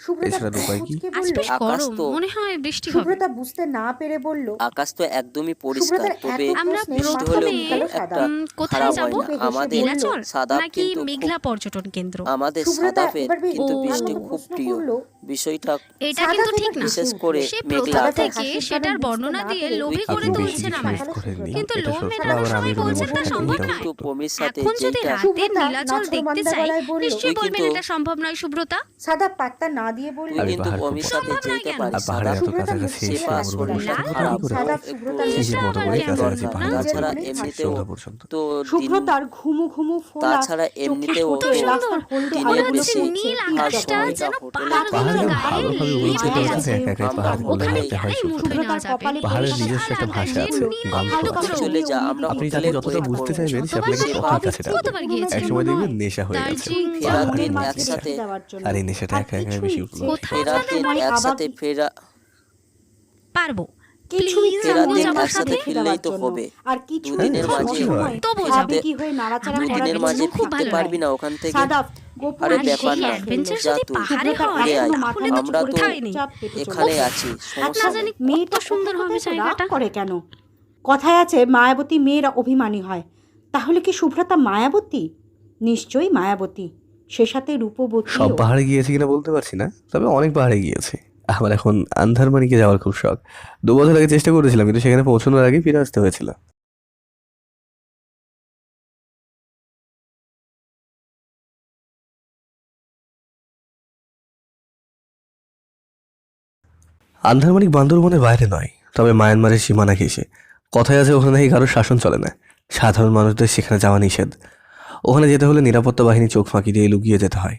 সুব্রতা এছাড়া উপায় কি? কুঁচকে আজ বলল। বেশ আকাশ গরম, তো- মনে হয় বৃষ্টি হবে। সুব্রতা বুঝতে না পেরে বলল। আকাশ তো একদমই পরিষ্কার, সুব্রতার তবে এত আমরা প্রশ্নে বৃষ্টি মাথা হলেও প্রথমে চুলকালো খুব সাদা। একটা কোথায় খারাপ যাব? হয় না। হেসে আমাদের বলল। নীলাচল সাদাপ নাকি কিন্তু খুব মেঘলা পর্যটন কেন্দ্র? আমাদের সুব্রতা সাদাপের এবার কিন্তু ও। বৃষ্টি ভালো খুব প্রশ্ন প্রিয়। করলো। বিষয়টা এটা সাদা কিন্তু এবার ঠিক না। হেসে বিশেষ উঠল। করে সে মেঘলা প্রথম সাদাপের আকাশ। থেকে হাসির সেটার কারণ বুঝতে বর্ণনা না দিয়ে পেরে লোভী তুই করে কিন্তু বেশি তুলছেন কিছু আমায়, জিজ্ঞেস করেননি, কিন্তু এটা লোভ সত্য। মেটানোর আবার আমি সময় রুমে বলছেন তা বসে সম্ভব বইটাও নয়। কিন্তু পমির সাথে এখন যদি যেইটা রাতের সুব্রতা নীলাচল দেখতে নাছোড়বান্দা চাই, গলায় বলল। নিশ্চয়ই তুই বলবেন কিন্তু- এটা সম্ভব নয় সুব্রতা। সাদা পাত্তা না দিয়ে বলল। তুই আমি কিন্তু পাহাড় খুব পমির পছন্দ সাথে সম্ভব নয় যেতে কেন? পারিস আর পাহাড়ে সাদা। এত সুব্রতা কাছাকাছি মুচকি সে এসে পাস আমার করে উপর লাল? বিশ্বাস করতে খারাপ কি করে? সাদা একটু সুব্রতার নিজের মতো করে কেন? কাছাকাছি না? পাহাড় নিজের তাছাড়া মনে এমনিতেও সন্ধ্যা পর্যন্ত। তো দিন সুব্রতার ঘুমু ঘুমু ফোলা তাছাড়া চোখে এমনিতেও ফুটে তো রাস্তার হলদে দিনের আলোগুলো মনে হচ্ছে বেশি পড়ছে নীল তীর আকাশটা জটায়। যেন হোটেলে পাহাড়গুলোর পাহাড়ে গায়ে ভালোভাবে লিয়ে উঠতে পড়ে পারলে আছে। একা একাই আমরা পাহাড় হোটেলে ওখানে উঠতে হয় গেলেই মুঠোয় নেওয়া সুব্রতার যাবে। কপালে পাহাড়ের পড়ে নিজস্ব একটা বিশাল ভাষা আকাশের আছে, নীল গান টুকরো শোনা। টুকরো। চলে যা আমরা আপনি হোটেলে তাকে যতটা ওয়েট বুঝতে করবো। চাইবেন সে যতবার আপনাকে যাবো, ততই কাছে টানবে। ততবার গিয়েছি। একসময় দেখবেন নেশা হয়ে গেছে। দার্জিলিং ফেরার মনের দিন মাঝে একসাথে রেখে দেওয়ার জন্য। আর এই নেশাটা আর একা একা কিছুই বেশি উঠলো। কোথায় ফেরার দিন যাবেন? একসাথে ফেরা পারবো কিছুই প্লিজ ফেরার আমিও দিন যাবো একসাথে সাথে। রেখে ফিরলেই দেওয়ার তো জন্য। হবে। আর কিছু দুদিনের মাঝে তবুও যাবো। আবেগী হয়ে নাড়াচাড়া আমার করার দুদিনের ভেবেছিলাম মাঝে জন্য খুব ফিরতে ভালো পারবি লাগে। না ওখান থেকে। সাদাব গোপনে আরে আর ব্যাপার সেই না, অ্যাডভেঞ্চার যা যদি তুই। পাহাড়ে সুব্রতা হয় এখনো এখনো তাহলে মাথা তো আমরা তো কোথায় নেই। চুপচাপ হেঁটে এখানে চলেছে। আছি, না সমস্যা জানি নেই। কত মেয়েটা সুন্দর কোথায় হবে কোথায় তো রাগ জায়গাটা। করে কেন? কথায় আছে মায়াবতী মেয়েরা অভিমানী হয়। তাহলে কি সুব্রতা মায়াবতী? নিশ্চয়ই মায়াবতী, সে সাথে সব রূপবতীও। পাহাড়ে গিয়েছি কিনা বলতে পারছি না, তবে অনেক পাহাড়ে গিয়েছি। আমার এখন আন্ধারমানিকে যাওয়ার খুব শখ। 2 বছর আগে চেষ্টা করেছিলাম, কিন্তু সেখানে পৌঁছানোর আগে ফিরে আসতে হয়েছিল। আন্ধারমানিক বান্দরবনের বাইরে নয়, তবে মায়ানমারের সীমানা ঘেঁষে। কথায় আছে ওখানে নাকি কারোর শাসন চলে না, সাধারণ মানুষদের সেখানে যাওয়া নিষেধ। ওখানে যেতে হলে নিরাপত্তা বাহিনী চোখ ফাঁকি দিয়ে লুকিয়ে যেতে হয়।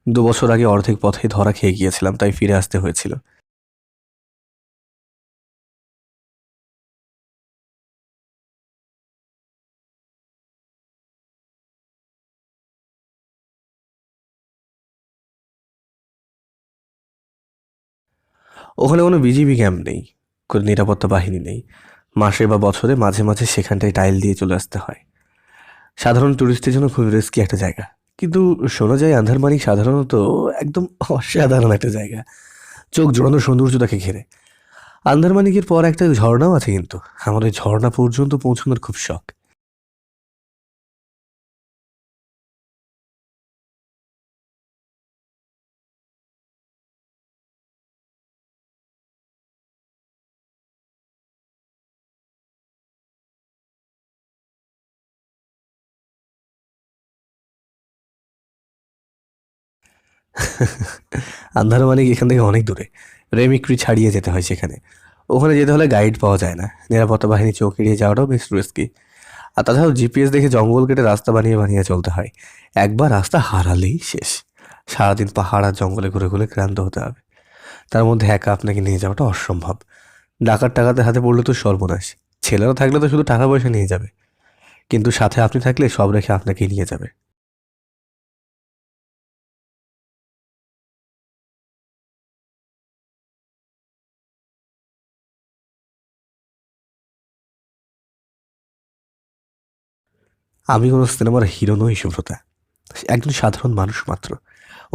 2 বছর আগে অর্ধেক পথে ধরা খেয়ে গিয়েছিলাম, তাই ফিরে আসতে হয়েছিল। ওখানে কোনো বিজিবি ক্যাম্প নেই, কোনো নিরাপত্তা বাহিনী নেই। মাসে বা বছরে মাঝে মাঝে সেখানটায় টাইল দিয়ে চলে আসতে হয়। সাধারণ টুরিস্টের জন্য খুব রিস্কি একটা জায়গা, কিন্তু শোনা যায় আন্ধারমানিক সাধারণত একদম অসাধারণ একটা জায়গা, চোখ জোড়ানো সৌন্দর্য তাকে ঘিরে। আন্দারমানিকের পর একটা ঝর্ণাও আছে, কিন্তু আমার ওই ঝর্ণা পর্যন্ত পৌঁছানোর খুব শখ। আন্ধারমানিক এখান থেকে অনেক দূরে, রেমিক্রি ছাড়িয়ে যেতে হয় সেখানে। ওখানে যেতে হলে গাইড পাওয়া যায় না, নিরাপত্তা বাহিনী চোখ এড়িয়ে যাওয়াটাও বেশ রিস্কি। আর তাছাড়াও জিপিএস দেখে জঙ্গল কেটে রাস্তা বানিয়ে বানিয়ে চলতে হয়। একবার রাস্তা হারালেই শেষ। সারাদিন পাহাড় আর জঙ্গলে ঘুরে ঘুরে ক্লান্ত হতে হবে। তার মধ্যে একা আপনাকে নিয়ে যাওয়াটা অসম্ভব। ডাকাত টাকাতে হাতে পড়লে তো সর্বনাশ। ছেলেরা থাকলে তো শুধু টাকা পয়সা নিয়ে যাবে, কিন্তু সাথে আপনি থাকলে সব রেখে আপনাকে নিয়ে যাবে। আমি কোনো সিনেমার হিরো নই সুব্রতা, একজন সাধারণ মানুষ মাত্র।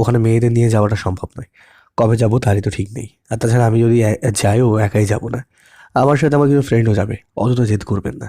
ওখানে মেয়েদের নিয়ে যাওয়াটা সম্ভব নয়। কবে যাব তারই তো ঠিক নেই। আর তাছাড়া আমি যদি যাইও একাই যাব না, আমার সাথে আমার কিছু ফ্রেন্ডও যাবে। অযথা জেদ করবেন না।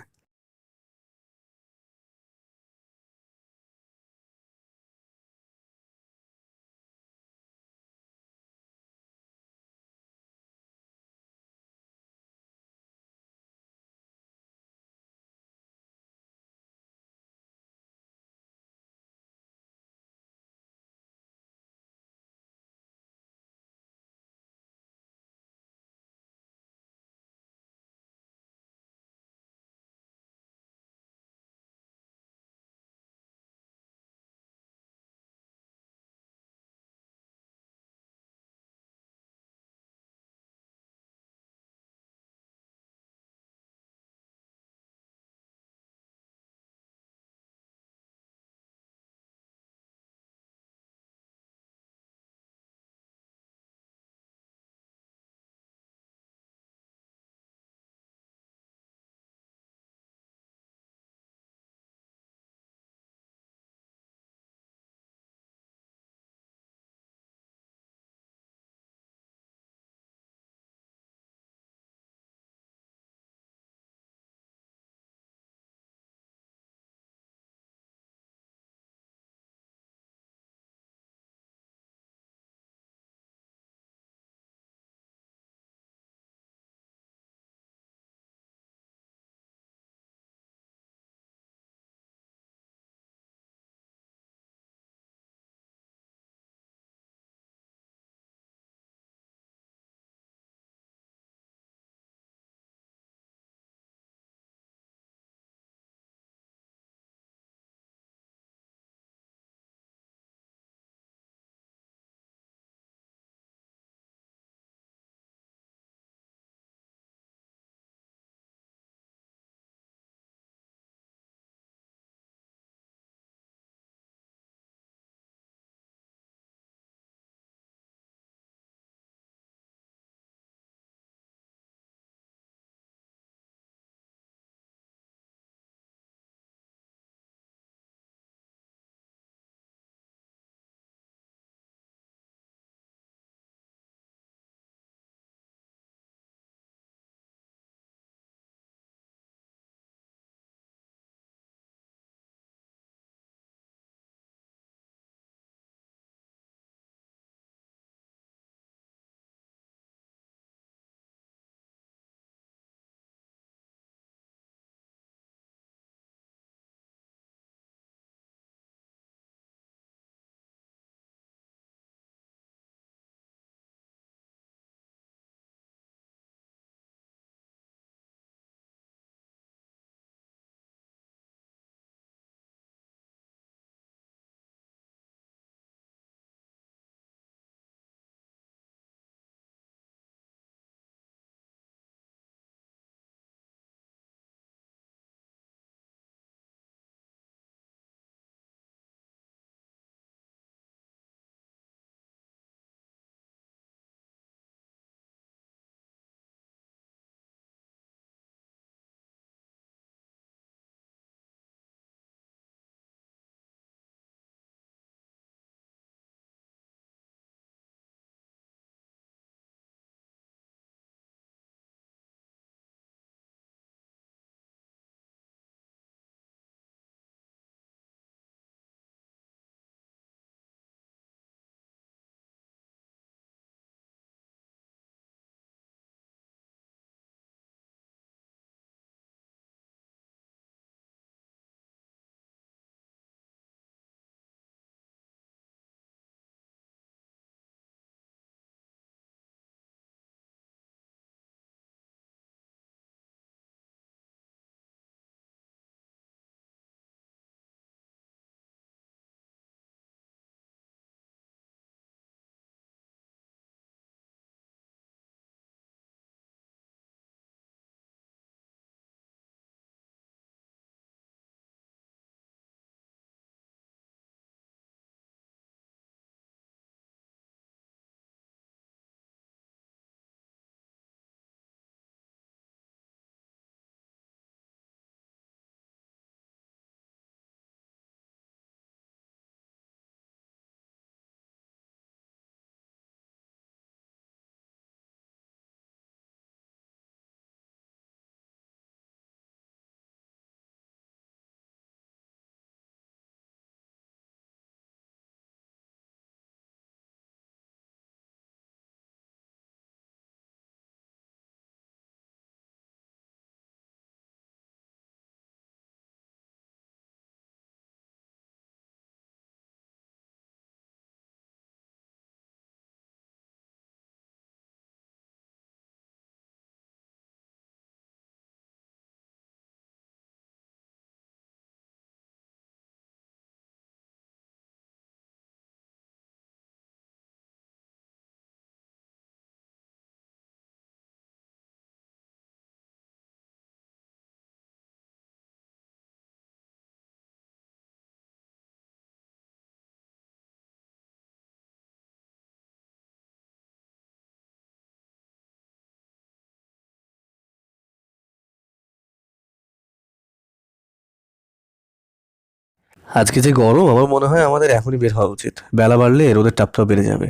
আজকে যে গরম, আমার মনে হয় আমাদের এখনই বের হওয়া উচিত। বেলা বাড়লে রোদের তাপটাও বেড়ে যাবে।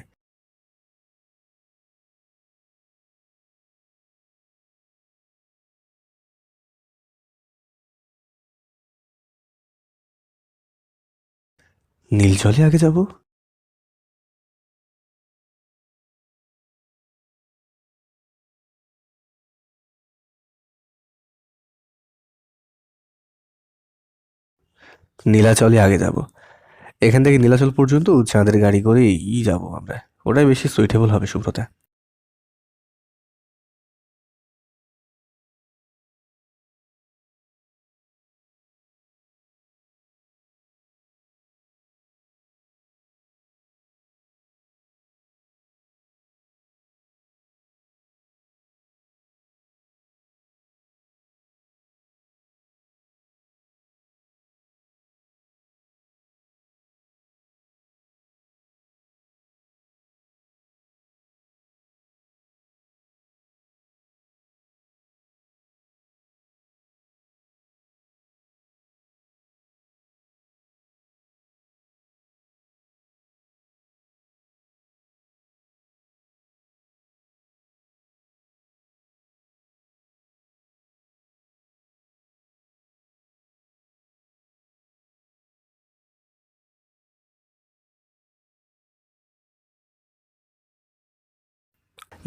নীলচলে আগে যাব। নীলাচলে আগে যাব। এখান থেকে নীলাচল পর্যন্ত চাঁদের গাড়ি করেই যাব আমরা। ওটাই বেশি সুইটেবল হবে সুব্রতা।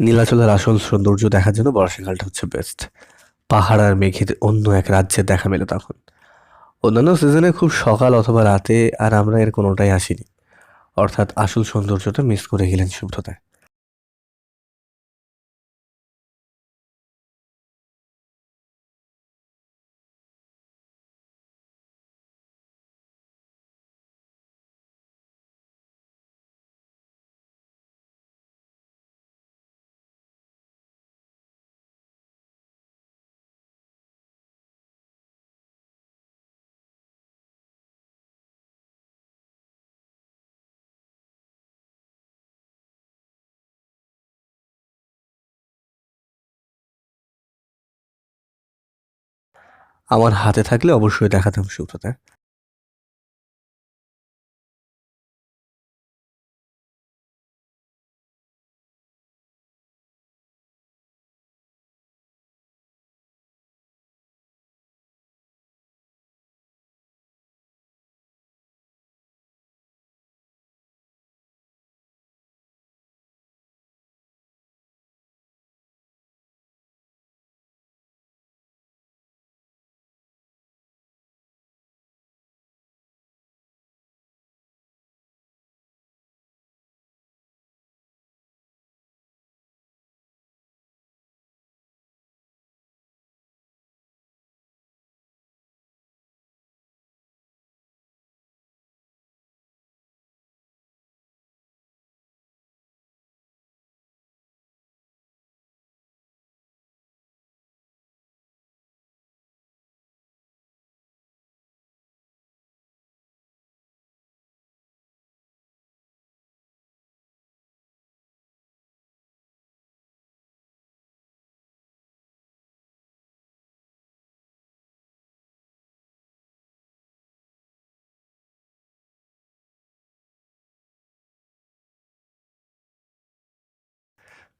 নীলাচলের আসল সৌন্দর্য দেখার জন্য বর্ষাকালটা হচ্ছে বেস্ট। পাহাড় আর মেঘের অন্য এক রাজ্যের দেখা মেলে তখন। অন্যান্য সিজনে খুব সকাল অথবা রাতে, আর আমরা এর কোনোটাই আসিনি। অর্থাৎ আসল সৌন্দর্যটা মিস করে গেলেন সুব্রতা। আমার হাতে থাকলে অবশ্যই দেখাতাম সুব্রতা।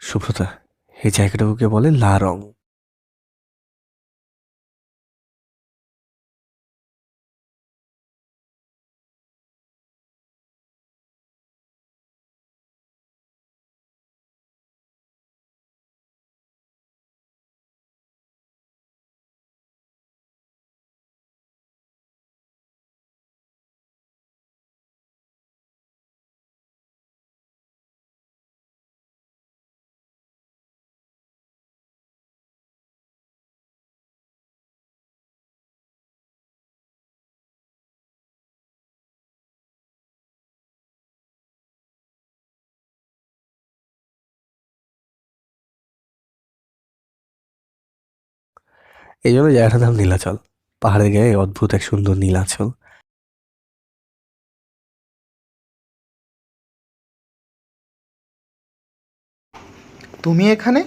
সুব্রতা, এই জায়গাটাকে বলে লারং। এই জন্য জায়গাটার নাম নীলাচল। পাহাড়ের গায়ে অদ্ভুত এক সুন্দর নীলাচল। তুমি এখানে?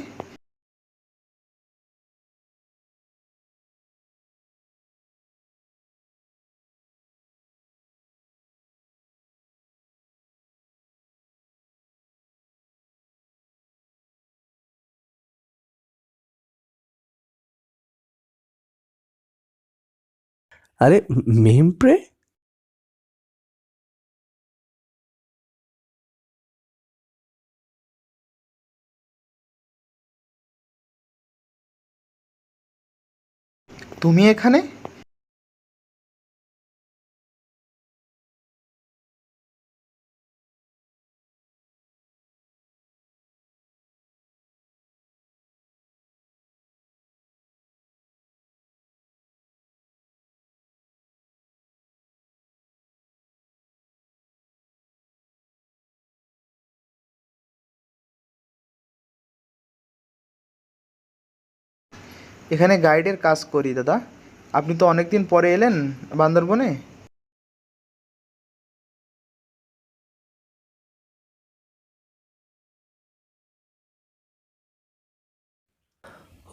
আরে মেহপ্রে, তুমি এখানে? এখানে গাইডের কাজ করি দাদা। আপনি তো অনেক দিন পরে এলেন বান্দরবনে।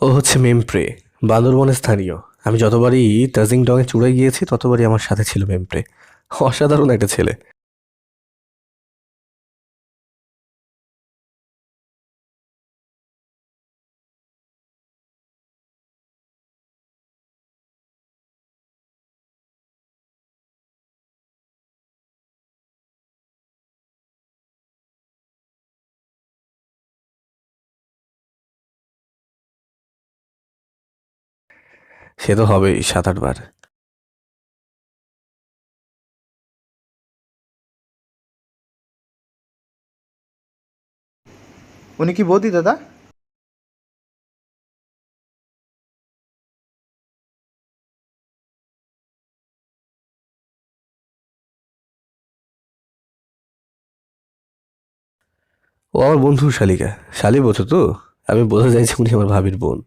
ও হচ্ছে মেমপ্রে, বান্দরবনের স্থানীয়। আমি যতবারই তাজিং ডংয়ে চূড়ায় গিয়েছি ততবারই আমার সাথে ছিল মেমপ্রে। অসাধারণ একটা ছেলে। সে তো হবেই 7-8 বার। উনি কি বৌদি দাদা? ও আমার বন্ধু শালিকা। শালি বোঝো তো? আমি বোঝা চাইছি উনি আমার ভাবির বোন।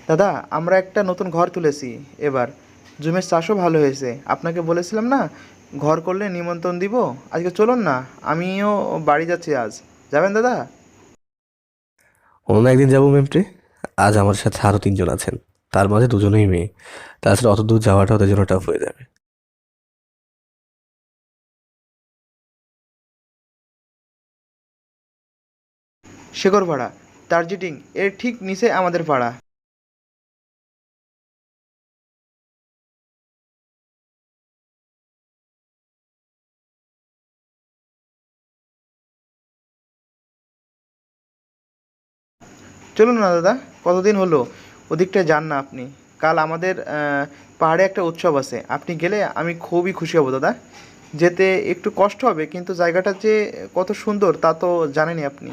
দাদা, আমরা একটা নতুন ঘর তুলেছি এবার। জমির চাষও ভালো হয়েছে। আপনাকে বলেছিলাম না ঘর করলে নিমন্ত্রণ দিব। আজকে চলুন না, আমিও বাড়ি যাচ্ছি আজ। যাবেন দাদা? অন্য একদিন যাবো মেমপ্রে। আজ আমার সাথে আরো 3 জন আছেন, তার মাঝে 2জনেই মেয়ে। তাছাড়া অত দূর যাওয়াটা ওদের জন্য টাফ হয়ে যাবে। শেখরপাড়া, দার্জিলিং এর ঠিক নিচে আমাদের পাড়া। চলুন না দাদা, কতদিন হলো ওদিকটায় যান না আপনি। কাল আমাদের পাহাড়ে একটা উৎসব আছে, আপনি গেলে আমি খুবই খুশি হব দাদা। যেতে একটু কষ্ট হবে, কিন্তু জায়গাটা যে কত সুন্দর তা তো জানেনই আপনি।